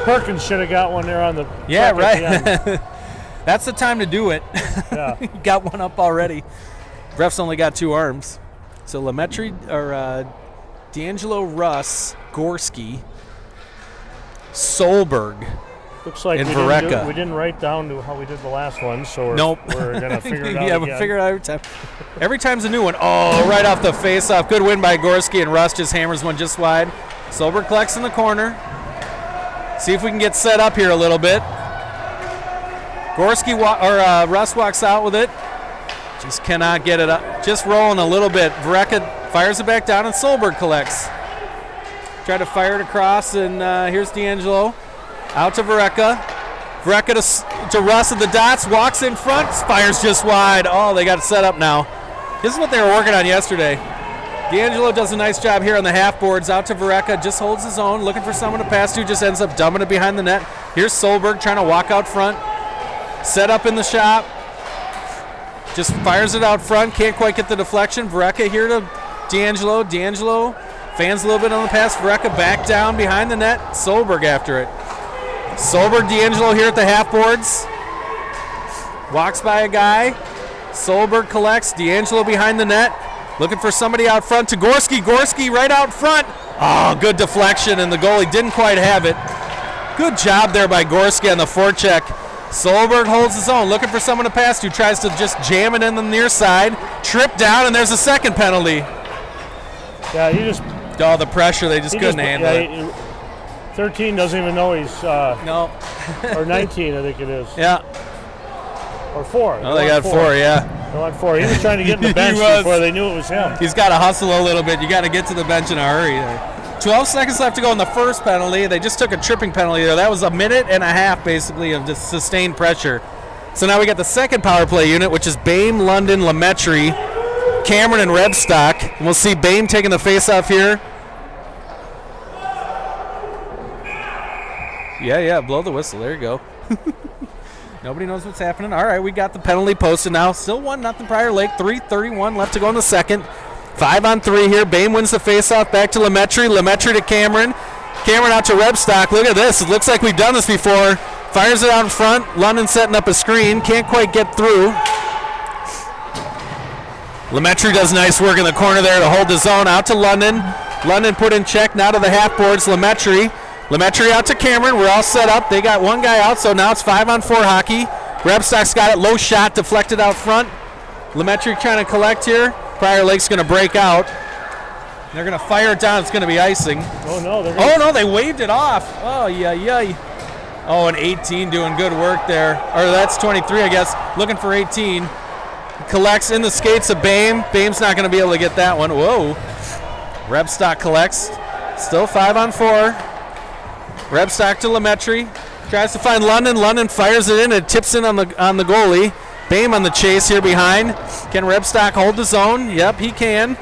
Perkins should have got one there on the. Yeah, right. That's the time to do it. Yeah. You got one up already. Refs only got two arms. So Lemaitre or D'Angelo, Russ, Gorski, Solberg. Looks like and we Vareka. We didn't write down to how we did the last one, so we're gonna figure it out. Yeah, we'll figure it out every time. Every time's a new one. Oh, right off the face-off. Good win by Gorski, and Russ just hammers one just wide. Solberg collects in the corner. See if we can get set up here a little bit. Russ walks out with it. Just cannot get it up. Just rolling a little bit. Vareka fires it back down, and Solberg collects. Try to fire it across, and here's D'Angelo. Out to Vareka. Vareka to Russ at the dots. Walks in front. Fires just wide. Oh, they got it set up now. This is what they were working on yesterday. D'Angelo does a nice job here on the half boards. Out to Varecka, just holds his own, looking for someone to pass to, just ends up dumping it behind the net. Here's Solberg trying to walk out front. Set up in the shop. Just fires it out front, can't quite get the deflection. Varecka here to D'Angelo. D'Angelo fans a little bit on the pass. Varecka back down behind the net. Solberg after it. Solberg, D'Angelo here at the half boards. Walks by a guy. Solberg collects. D'Angelo behind the net. Looking for somebody out front to Gorski. Gorski right out front. Oh, good deflection, and the goalie didn't quite have it. Good job there by Gorski on the forecheck. Solberg holds his own, looking for someone to pass to. Tries to just jam it in the near side. Trip down, and there's a second penalty. Yeah, he just... Oh, the pressure, they just couldn't handle it. 13 doesn't even know he's... no. Or 19, I think it is. Yeah. Or 4. Oh, they got 4, yeah. They won 4. He was trying to get in the bench before they knew it was him. He's got to hustle a little bit. You got to get to the bench in a hurry there. 12 seconds left to go in the first penalty. They just took a tripping penalty there. That was a minute and a half, basically, of just sustained pressure. So now we got the second power play unit, which is Bame, London, Lemaitre, Cameron, and Rebstock. And we'll see Bame taking the face-off here. Yeah, blow the whistle. There you go. Nobody knows what's happening. All right, we got the penalty posted now. Still 1-0 Prior Lake. 3:31 left to go in the second. 5-on-3 here. Bame wins the faceoff. Back to Lemaitre. Lemaitre to Cameron. Cameron out to Rebstock. Look at this. It looks like we've done this before. Fires it out in front. London setting up a screen. Can't quite get through. Lemaitre does nice work in the corner there to hold his own. Out to London. London put in check. Now to the half boards. Lemaitre out to Cameron. We're all set up. They got one guy out, so now it's 5-on-4 hockey. Rebstock's got it. Low shot deflected out front. Lemaitre trying to collect here. Prior Lake's going to break out. They're going to fire it down. It's going to be icing. Oh, no. They waved it off. Oh, yeah. Oh, and 18 doing good work there. Or that's 23, I guess. Looking for 18. Collects in the skates of Bame. Bame's not going to be able to get that one. Whoa. Rebstock collects. Still 5-on-4. Rebstock to Lemaitre. Tries to find London. London fires it in. It tips in on the goalie. Bame on the chase here behind. Can Rebstock hold his own? Yep, he can.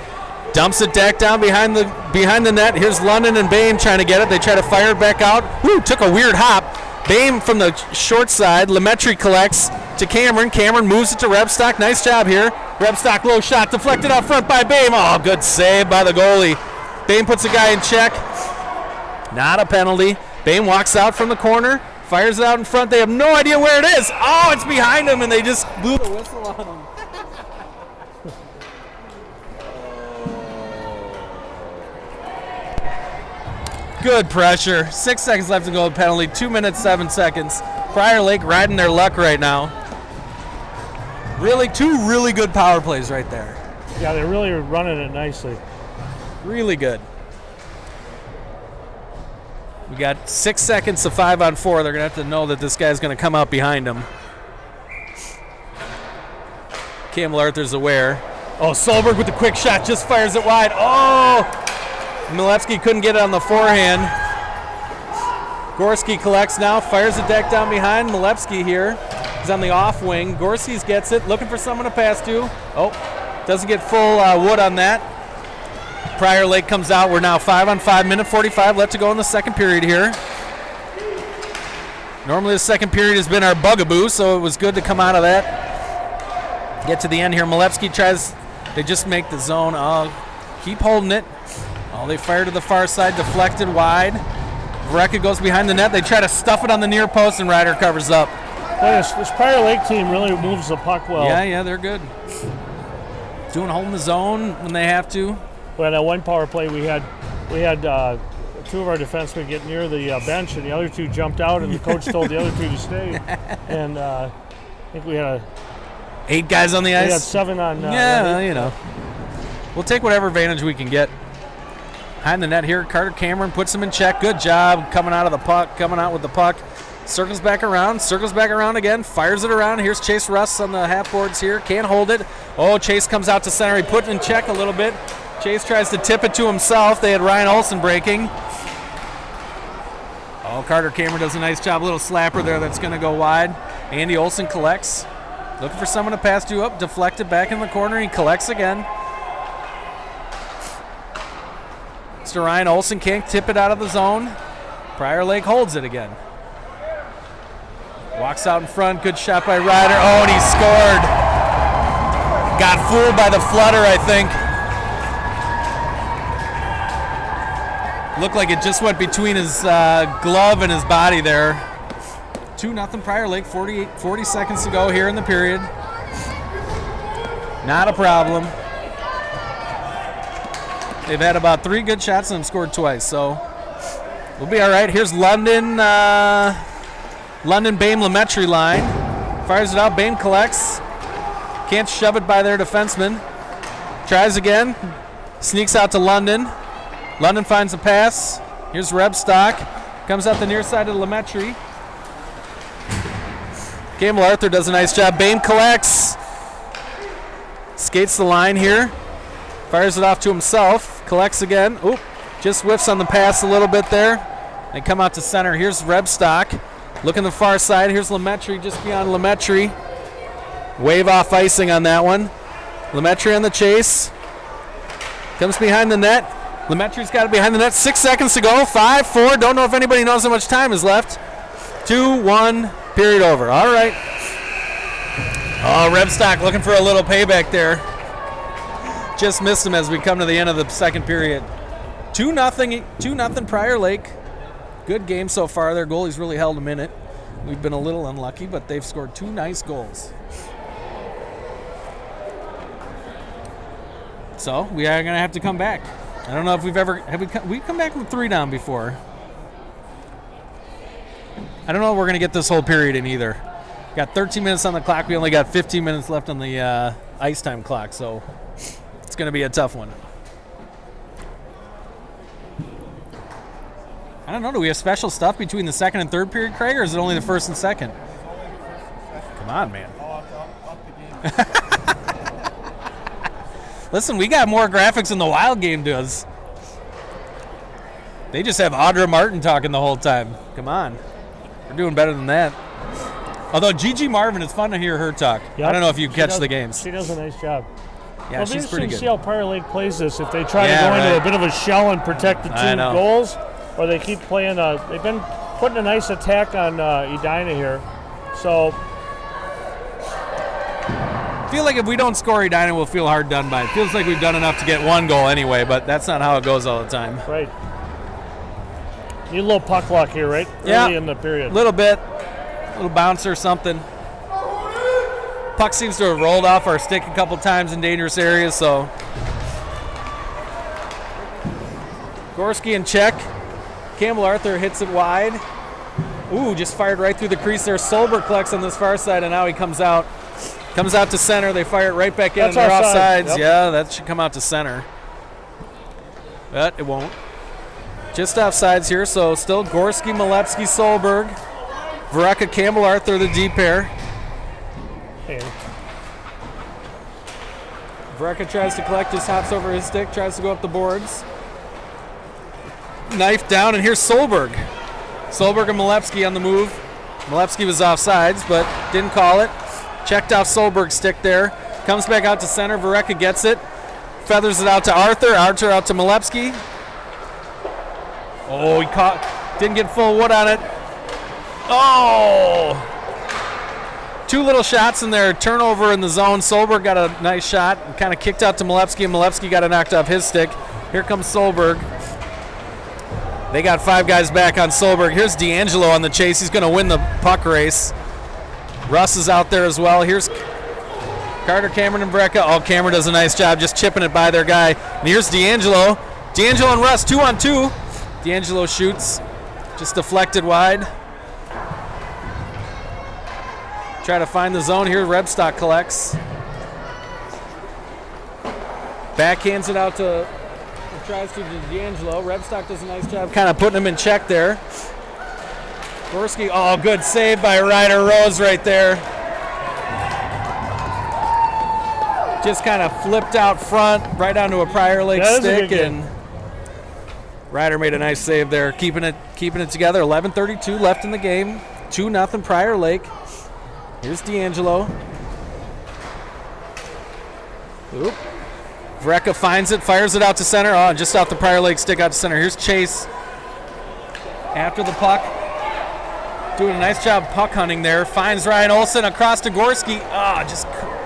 Dumps it back down behind the net. Here's London and Bame trying to get it. They try to fire it back out. Woo, took a weird hop. Bame from the short side. Lemaitre collects to Cameron. Cameron moves it to Rebstock. Nice job here. Rebstock low shot deflected out front by Bame. Oh, good save by the goalie. Bame puts a guy in check. Not a penalty. Bame walks out from the corner, fires it out in front. They have no idea where it is. Oh, it's behind him, and they just blew the whistle on him. Good pressure. 6 seconds left to go. Penalty. 2 minutes, 7 seconds. Prior Lake riding their luck right now. Really, 2 really good power plays right there. Yeah, they're really running it nicely. Really good. We got 6 seconds to 5-on-4. They're going to have to know that this guy's going to come out behind him. Campbell Arthur's aware. Oh, Solberg with the quick shot just fires it wide. Oh! Milewski couldn't get it on the forehand. Gorski collects now, fires the deck down behind. Milewski here. He's on the off wing. Gorski gets it, looking for someone to pass to. Oh, doesn't get full wood on that. Prior Lake comes out. We're now 5-on-5, minute 45 left to go in the second period here. Normally the second period has been our bugaboo, so it was good to come out of that. Get to the end here. Milewski tries, they just make the zone. Keep holding it. Oh, they fire to the far side, deflected wide. Varecka goes behind the net. They try to stuff it on the near post, and Ryder covers up. Boy, this Prior Lake team really moves the puck well. Yeah, they're good. Holding the zone when they have to. Well, that one power play we had 2 of our defensemen get near the bench, and the other 2 jumped out, and the coach told the other 2 to stay. And I think we had 8 guys on the ice. We had 7 on. We'll take whatever advantage we can get. Behind the net here, Carter Cameron puts him in check. Good job coming out with the puck. Circles back around again, fires it around. Here's Chase Russ on the half boards here. Can't hold it. Oh, Chase comes out to center. He put it in check a little bit. Chase tries to tip it to himself. They had Ryan Olsen breaking. Oh, Carter Cameron does a nice job. A little slapper there that's going to go wide. Andy Olsen collects. Looking for someone to pass to up. Deflected back in the corner. He collects again. Gets to Ryan Olson, can't tip it out of the zone. Prior Lake holds it again. Walks out in front, good shot by Ryder. Oh, and he scored. Got fooled by the flutter, I think. Looked like it just went between his glove and his body there. 2-0 Prior Lake, 40 seconds to go here in the period. Not a problem. They've had about 3 good shots and scored twice, so we'll be all right. Here's London Bame-Lemaitre line. Fires it out, Bame collects. Can't shove it by their defenseman. Tries again, sneaks out to London. London finds a pass. Here's Rebstock. Comes out the near side of Lemaitre. Campbell Arthur does a nice job. Bame collects. Skates the line here. Fires it off to himself. Collects again. Oop. Just whiffs on the pass a little bit there. They come out to center. Here's Rebstock. Looking the far side. Here's Lemaitre just beyond Lemaitre. Wave off icing on that one. Lemaitre on the chase. Comes behind the net. Lemaitre's got it behind the net. 6 seconds to go. 5, 4. Don't know if anybody knows how much time is left. 2-1. Period over. All right. Oh, Rebstock looking for a little payback there. Just missed him as we come to the end of the second period. 2-0 Prior Lake. Good game so far. Their goalie's really held them in it. We've been a little unlucky, but they've scored 2 nice goals. So we are going to have to come back. I don't know if we've come back from 3 down before. I don't know if we're going to get this whole period in either. Got 13 minutes on the clock. We only got 15 minutes left on the ice time clock, so it's going to be a tough one. I don't know. Do we have special stuff between the second and third period, Craig, or is it only the first and second? Come on, man. Listen, we got more graphics than the Wild game does. They just have Audra Martin talking the whole time. Come on. We're doing better than that. Although Gigi Marvin, it's fun to hear her talk. Yep. I don't know if you catch the games. She does a nice job. Yeah, well, she's pretty good. To see how Prior Lake plays this. If they try to go into a bit of a shell and protect the 2 goals, or they keep playing. They've been putting a nice attack on Edina here. So I feel like if we don't score Edina, we'll feel hard done by. It feels like we've done enough to get 1 goal anyway, but that's not how it goes all the time. Right. Need a little puck luck here, right? Yeah. Early in the period. A little bit. A little bounce or something. Puck seems to have rolled off our stick a couple times in dangerous areas, so. Gorski in check. Campbell Arthur hits it wide. Ooh, just fired right through the crease there. Solberg collects on this far side, and now he comes out. Comes out to center. They fire it right back in, and they're offsides. Yep. Yeah, that should come out to center. But it won't. Just offsides here, so still Gorski, Malepsky, Solberg. Vareka, Campbell Arthur, the D pair. Hey. Vareka tries to collect, just hops over his stick, tries to go up the boards. Knife down, and here's Solberg. Solberg and Malepsky on the move. Malepsky was offsides, but didn't call it. Checked off Solberg's stick there. Comes back out to center. Vareka gets it. Feathers it out to Arthur. Arthur out to Malepsky. Oh, he caught. Didn't get full wood on it. Oh! 2 little shots in there. Turnover in the zone. Solberg got a nice shot. Kind of kicked out to Malepsky, and Malepsky got it knocked off his stick. Here comes Solberg. They got 5 guys back on Solberg. Here's D'Angelo on the chase. He's going to win the puck race. Russ is out there as well. Here's Carter, Cameron, and Vareka. Oh, Cameron does a nice job just chipping it by their guy. And here's D'Angelo. D'Angelo and Russ, 2-on-2. D'Angelo shoots. Just deflected wide. Try to find the zone here. Rebstock collects. Backhands it out to, tries to D'Angelo. Rebstock does a nice job kind of putting him in check there. Gorski, oh, good save by Ryder Rose right there. Just kind of flipped out front, right onto a Prior Lake stick, and Ryder made a nice save there, keeping it together. 11:32 left in the game. 2-0 Prior Lake. Here's D'Angelo. Oop. Vreka finds it, fires it out to center. Oh, just off the Prior Lake stick out to center. Here's Chase after the puck. Doing a nice job puck hunting there. Finds Ryan Olson across to Gorski.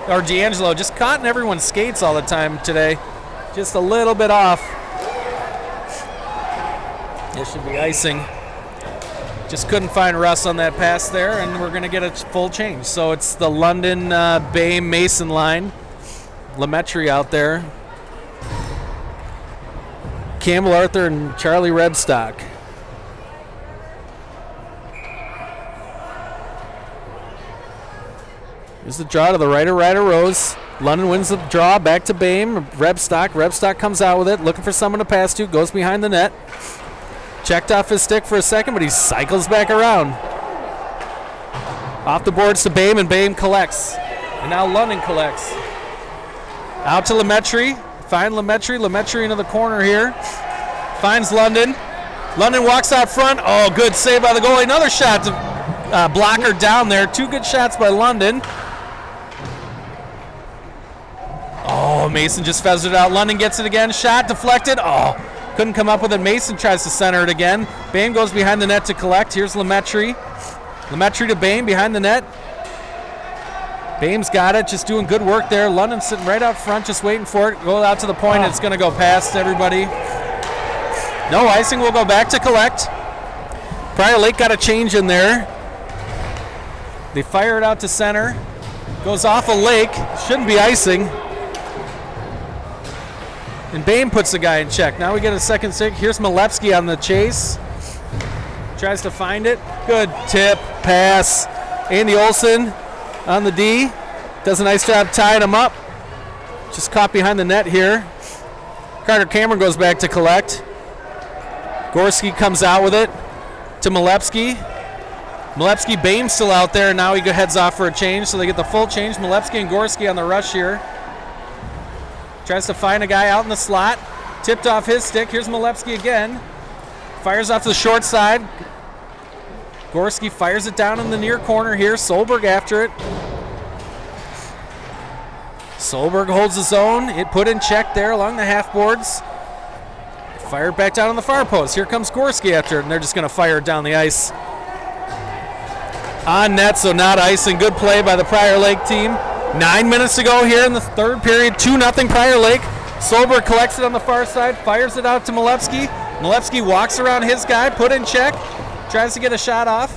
Or D'Angelo. Just caught in everyone's skates all the time today. Just a little bit off. This should be icing. Just couldn't find Russ on that pass there, and we're going to get a full change. So it's the London, Bay, Mason line. Lemaitre out there. Campbell Arthur and Charlie Rebstock. Here's the draw to the right of Rose. London wins the draw, back to Bame. Rebstock. Rebstock comes out with it, looking for someone to pass to, goes behind the net. Checked off his stick for a second, but he cycles back around. Off the boards to Bame, and Bame collects. And now London collects. Out to Lemaitre. Find Lemaitre. Lemaitre into the corner here. Finds London. London walks out front. Oh, good save by the goalie. Another shot to blocker down there. 2 good shots by London. Oh, Mason just feathers it out. London gets it again. Shot deflected. Oh, couldn't come up with it. Mason tries to center it again. Bame goes behind the net to collect. Here's Lemaitre. Lemaitre to Bame behind the net. Bame's got it, just doing good work there. London sitting right out front, just waiting for it. Go out to the point, and it's going to go past everybody. No icing, will go back to collect. Prior Lake got a change in there. They fire it out to center. Goes off a Lake, shouldn't be icing. And Bame puts the guy in check. Now we get a second stick. Here's Malepsky on the chase. Tries to find it. Good tip, pass. Andy Olson on the D. Does a nice job tying him up. Just caught behind the net here. Carter Cameron goes back to collect. Gorski comes out with it to Malepsky. Malepsky, Bame still out there, and now he heads off for a change, so they get the full change. Malepsky and Gorski on the rush here. Tries to find a guy out in the slot. Tipped off his stick. Here's Malepsky again. Fires off to the short side. Gorski fires it down in the near corner here. Solberg after it. Solberg holds his own. It put in check there along the half boards. Fired back down on the far post. Here comes Gorski after it, and they're just going to fire it down the ice. On net, so not icing. Good play by the Prior Lake team. 9 minutes to go here in the third period. 2-0 Prior Lake. Solberg collects it on the far side, fires it out to Malepsky. Malepsky walks around his guy, put in check. Tries to get a shot off.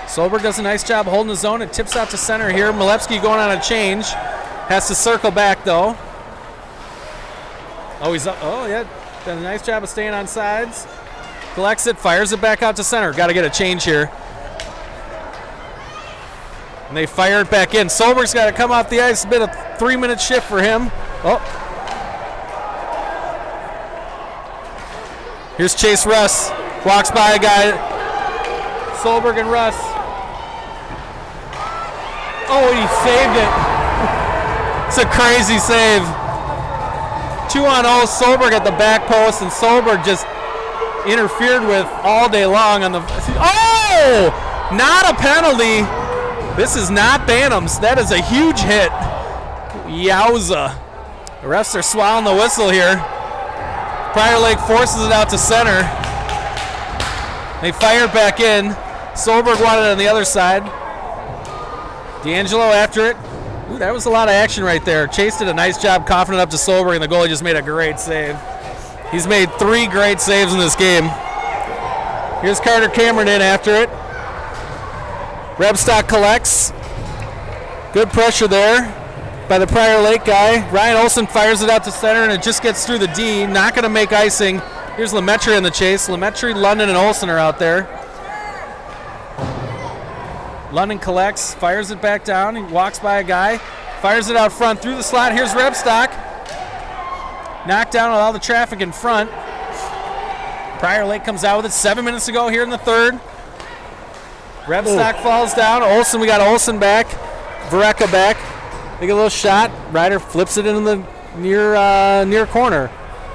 Solberg does a nice job holding his own. It tips out to center here. Malepsky going on a change. Has to circle back though. Oh, he's up. Oh, yeah. Done a nice job of staying on sides. Collects it, fires it back out to center. Got to get a change here. And they fire it back in. Solberg's got to come off the ice. A bit of 3-minute shift for him. Oh. Here's Chase Russ. Walks by a guy. Solberg and Russ. Oh, he saved it. It's a crazy save. 2-on-0. Solberg at the back post, and Solberg just interfered with all day long on the. Oh! Not a penalty. This is not Bantams. That is a huge hit. Yowza. The refs are swallowing the whistle here. Prior Lake forces it out to center. They fire it back in. Solberg wanted it on the other side. D'Angelo after it. Ooh, that was a lot of action right there. Chase did a nice job coughing it up to Solberg, and the goalie just made a great save. He's made 3 great saves in this game. Here's Carter Cameron in after it. Rebstock collects. Good pressure there by the Prior Lake guy. Ryan Olson fires it out to center, and it just gets through the D. Not going to make icing. Here's Lemaitre in the chase. Lemaitre, London, and Olson are out there. London collects, fires it back down. He walks by a guy, fires it out front through the slot. Here's Rebstock. Knocked down with all the traffic in front. Prior Lake comes out with it. 7 minutes to go here in the third. Rebstock falls down. Olson, we got Olson back. Vreka back. Take a little shot. Ryder flips it into the near corner.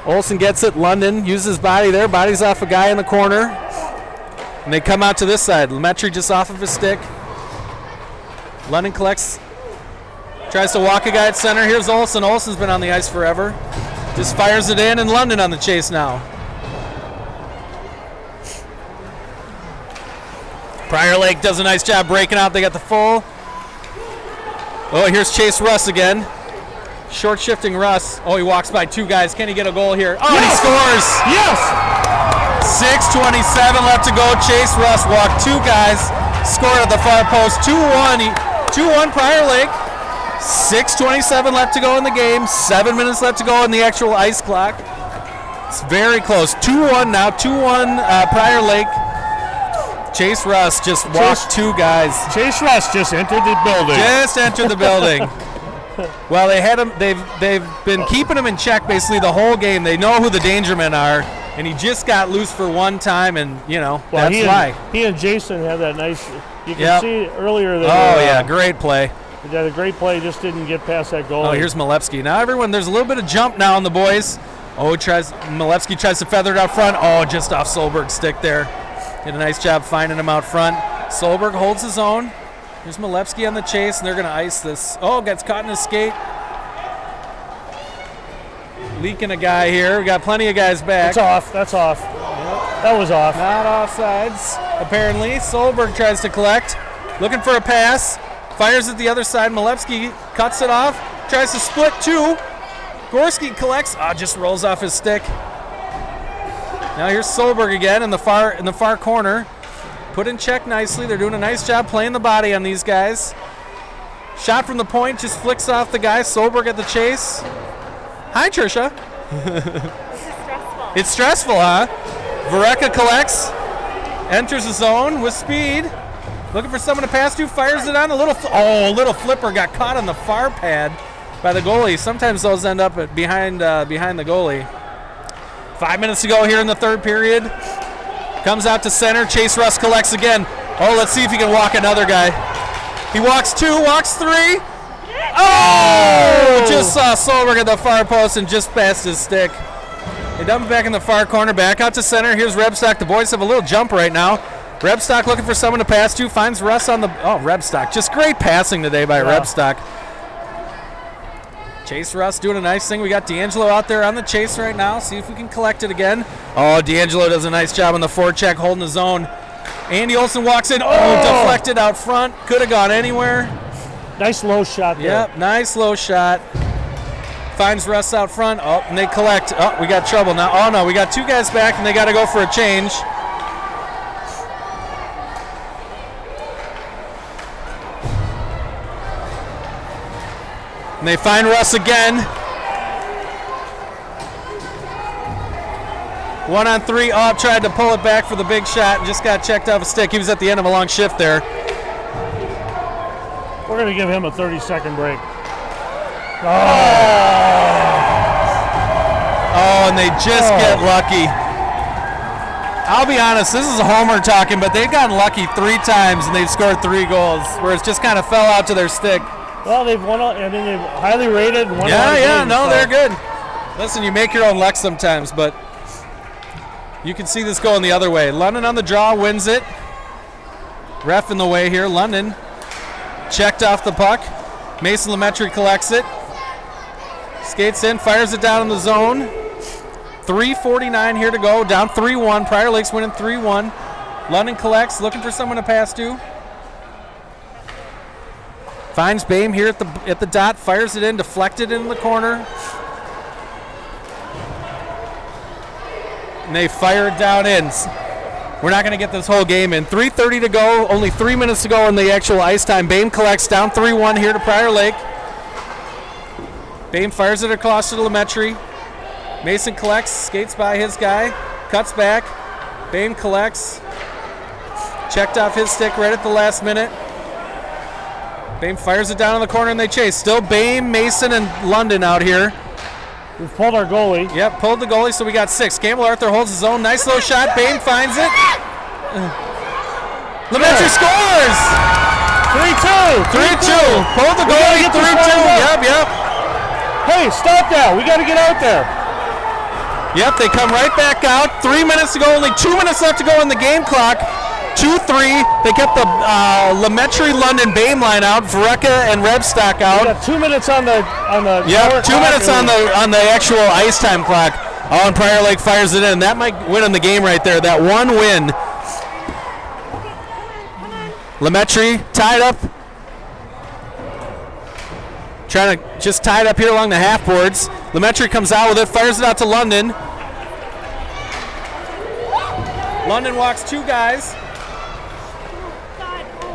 Olson gets it. London uses his body there. Body's off a guy in the corner. And they come out to this side. Lemaitre just off of his stick. London collects Tries to walk a guy at center. Here's Olsen. Olsen's been on the ice forever. Just fires it in, and London on the chase now. Prior Lake does a nice job breaking out. They got the full. Oh, here's Chase Russ again. Short shifting Russ. Oh, he walks by 2 guys. Can he get a goal here? Oh, yes! He scores! Yes! 6:27 left to go. Chase Russ walked 2 guys. Scored at the far post. 2-1. 2-1 Prior Lake. 6:27 left to go in the game. 7 minutes left to go on the actual ice clock. It's very close. 2-1 now. 2-1 Prior Lake. Chase Russ just walked 2 guys. Chase Russ just entered the building. Just entered the building. Well, they had him. They've been keeping him in check basically the whole game. They know who the danger men are, and he just got loose for one time, and that's why. He and Jason had that nice. You can see earlier. Great play. They had a great play. Just didn't get past that goal. Oh, here's Malevsky. Now there's a little bit of jump now on the boys. Oh, Malevsky tries to feather it out front. Oh, just off Solberg's stick there. Did a nice job finding him out front. Solberg holds his own. Here's Malevsky on the chase, and they're going to ice this. Oh, gets caught in his skate. Leaking a guy here. We got plenty of guys back. That's off. Yep. That was off. Not offsides, apparently. Solberg tries to collect. Looking for a pass. Fires at the other side. Malevsky cuts it off. Tries to split 2. Gorski collects. Just rolls off his stick. Now here's Solberg again in the far corner. Put in check nicely. They're doing a nice job playing the body on these guys. Shot from the point, just flicks off the guy. Solberg at the chase. Hi, Trisha. This is stressful. It's stressful, huh? Vareka collects. Enters the zone with speed. Looking for someone to pass to. Fires it on. A little flipper got caught on the far pad by the goalie. Sometimes those end up behind the goalie. 5 minutes to go here in the third period. Comes out to center. Chase Russ collects again. Oh, let's see if he can walk another guy. He walks 2, walks 3. Oh! Just saw Solberg at the far post and just passed his stick. They dump it back in the far corner. Back out to center. Here's Rebstock. The boys have a little jump right now. Rebstock looking for someone to pass to. Finds Russ on the... Oh, Rebstock. Just great passing today by Rebstock. Chase Russ doing a nice thing. We got D'Angelo out there on the chase right now. See if we can collect it again. Oh, D'Angelo does a nice job on the forecheck, holding his own. Andy Olsen walks in. Oh, deflected out front. Could have gone anywhere. Nice low shot there. Yep, nice low shot. Finds Russ out front. Oh, and they collect. Oh, we got trouble now. Oh, no, we got 2 guys back, and they got to go for a change. And they find Russ again. 1 on 3. Oh, tried to pull it back for the big shot and just got checked off a stick. He was at the end of a long shift there. We're going to give him a 30-second break. Oh, and they just get lucky. I'll be honest, this is a homer talking, but they've gotten lucky 3 times and they've scored 3 goals, where it just kind of fell out to their stick. Well, they've won, and then they've highly rated. Won they're good. Listen, you make your own luck sometimes, but you can see this going the other way. London on the draw, wins it. Ref in the way here. London checked off the puck. Mason Lemaitre collects it. Skates in, fires it down in the zone. 3:49 here to go. Down 3-1. Prior Lake's winning 3-1. London collects, looking for someone to pass to. Finds Boehm here at the dot, fires it in, deflected in the corner. And they fire it down in. We're not going to get this whole game in. 3:30 to go, only 3 minutes to go in the actual ice time. Boehm collects, down 3-1 here to Prior Lake. Boehm fires it across to Lemaitre. Mason collects, skates by his guy, cuts back. Boehm collects. Checked off his stick right at the last minute. Boehm fires it down in the corner and they chase. Still Boehm, Mason, and London out here. We've pulled our goalie. Yep, pulled the goalie, so we got 6. Campbell Arthur holds his own. Nice low shot. Boehm finds it. Lemaitre scores! 3-2. 3-2. Pulled the goalie. 3-2. Yep. Hey, stop that. We got to get out there. Yep, they come right back out. 3 minutes to go. Only 2 minutes left to go in the game clock. 2-3. They kept the Lametri London Bame line out. Vereka and Rebstock out. We got 2 minutes on the Yep, 2 minutes on the actual ice time clock. Oh, and Prior Lake fires it in. That might win in the game right there. That one win. Lametri tied up. Trying to just tie it up here along the half boards. Lametri comes out with it, fires it out to London. London walks 2 guys.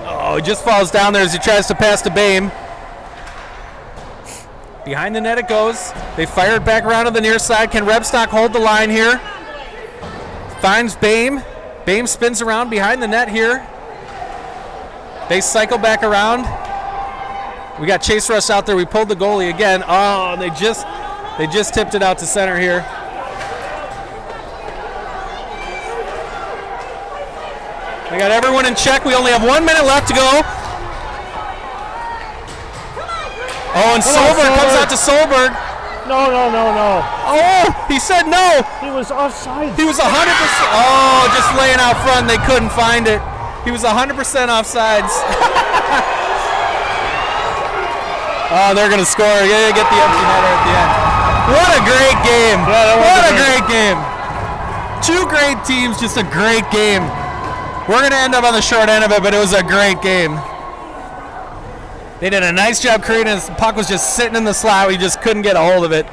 Oh, he just falls down there as he tries to pass to Bame. Behind the net it goes. They fire it back around to the near side. Can Rebstock hold the line here? Finds Bame. Bame spins around behind the net here. They cycle back around. We got Chase Rush out there. We pulled the goalie again. Oh, they just tipped it out to center here. We got everyone in check. We only have 1 minute left to go. Oh, and Solberg comes out to Solberg. No. Oh, he said no. He was offside. He was 100%. Oh, just laying out front. They couldn't find it. He was 100% offsides. Oh, they're going to score. They're going to get the empty netter at the end. What a great game. Yeah, what a great game. 2 great teams, just a great game. We're going to end up on the short end of it, but it was a great game. They did a nice job creating it. The puck was just sitting in the slot. We just couldn't get a hold of it.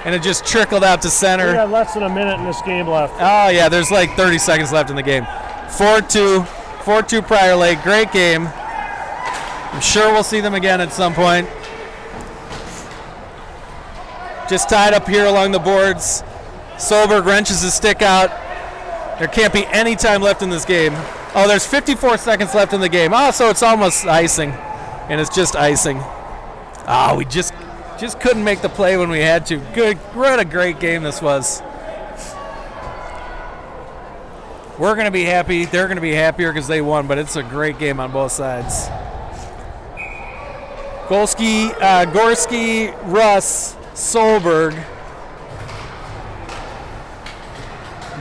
And it just trickled out to center. We got less than a minute in this game left. Oh, yeah, there's like 30 seconds left in the game. 4-2 Prior Lake. Great game. I'm sure we'll see them again at some point. Just tied up here along the boards. Solberg wrenches his stick out. There can't be any time left in this game. Oh, there's 54 seconds left in the game. Oh, so it's almost icing. And it's just icing. Oh, we just couldn't make the play when we had to. Good, what a great game this was. We're going to be happy. They're going to be happier because they won, but it's a great game on both sides. Gorski, Russ, Solberg,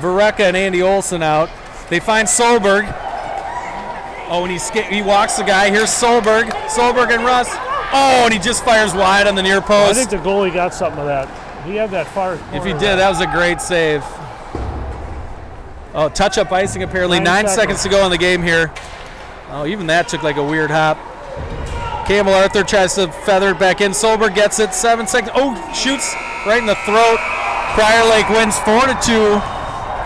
Vereka and Andy Olson out. They find Solberg. Oh, and he walks the guy. Here's Solberg and Russ. Oh, and he just fires wide on the near post. I think the goalie got something of that. He had that far. If he did, that was a great save. Oh, touch-up icing apparently. 9 seconds to go in the game here. Oh, even that took like a weird hop. Campbell Arthur tries to feather it back in. Solberg gets it. 7 seconds. Oh, shoots right in the throat. Prior Lake wins 4-2.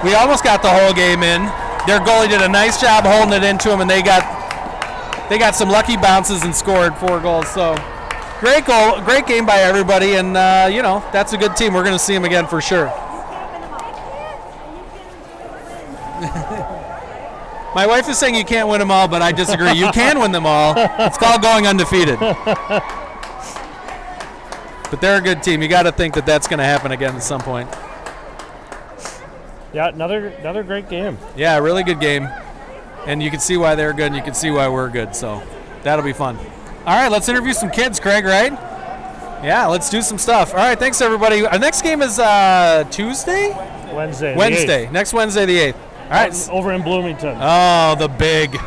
We almost got the whole game in. Their goalie did a nice job holding it into him, and they got some lucky bounces and scored 4 goals. So great goal, great game by everybody, and that's a good team. We're going to see them again for sure. My wife is saying you can't win them all, but I disagree. You can win them all. It's called going undefeated. But they're a good team. You got to think that that's going to happen again at some point. Yeah, another great game. Yeah, really good game. And you can see why they're good, and you can see why we're good. So that'll be fun. All right, let's interview some kids, Craig, right? Yeah, let's do some stuff. All right, thanks, everybody. Our next game is Tuesday? Wednesday. Next Wednesday, the 8th. All right. Over in Bloomington. Oh, the big.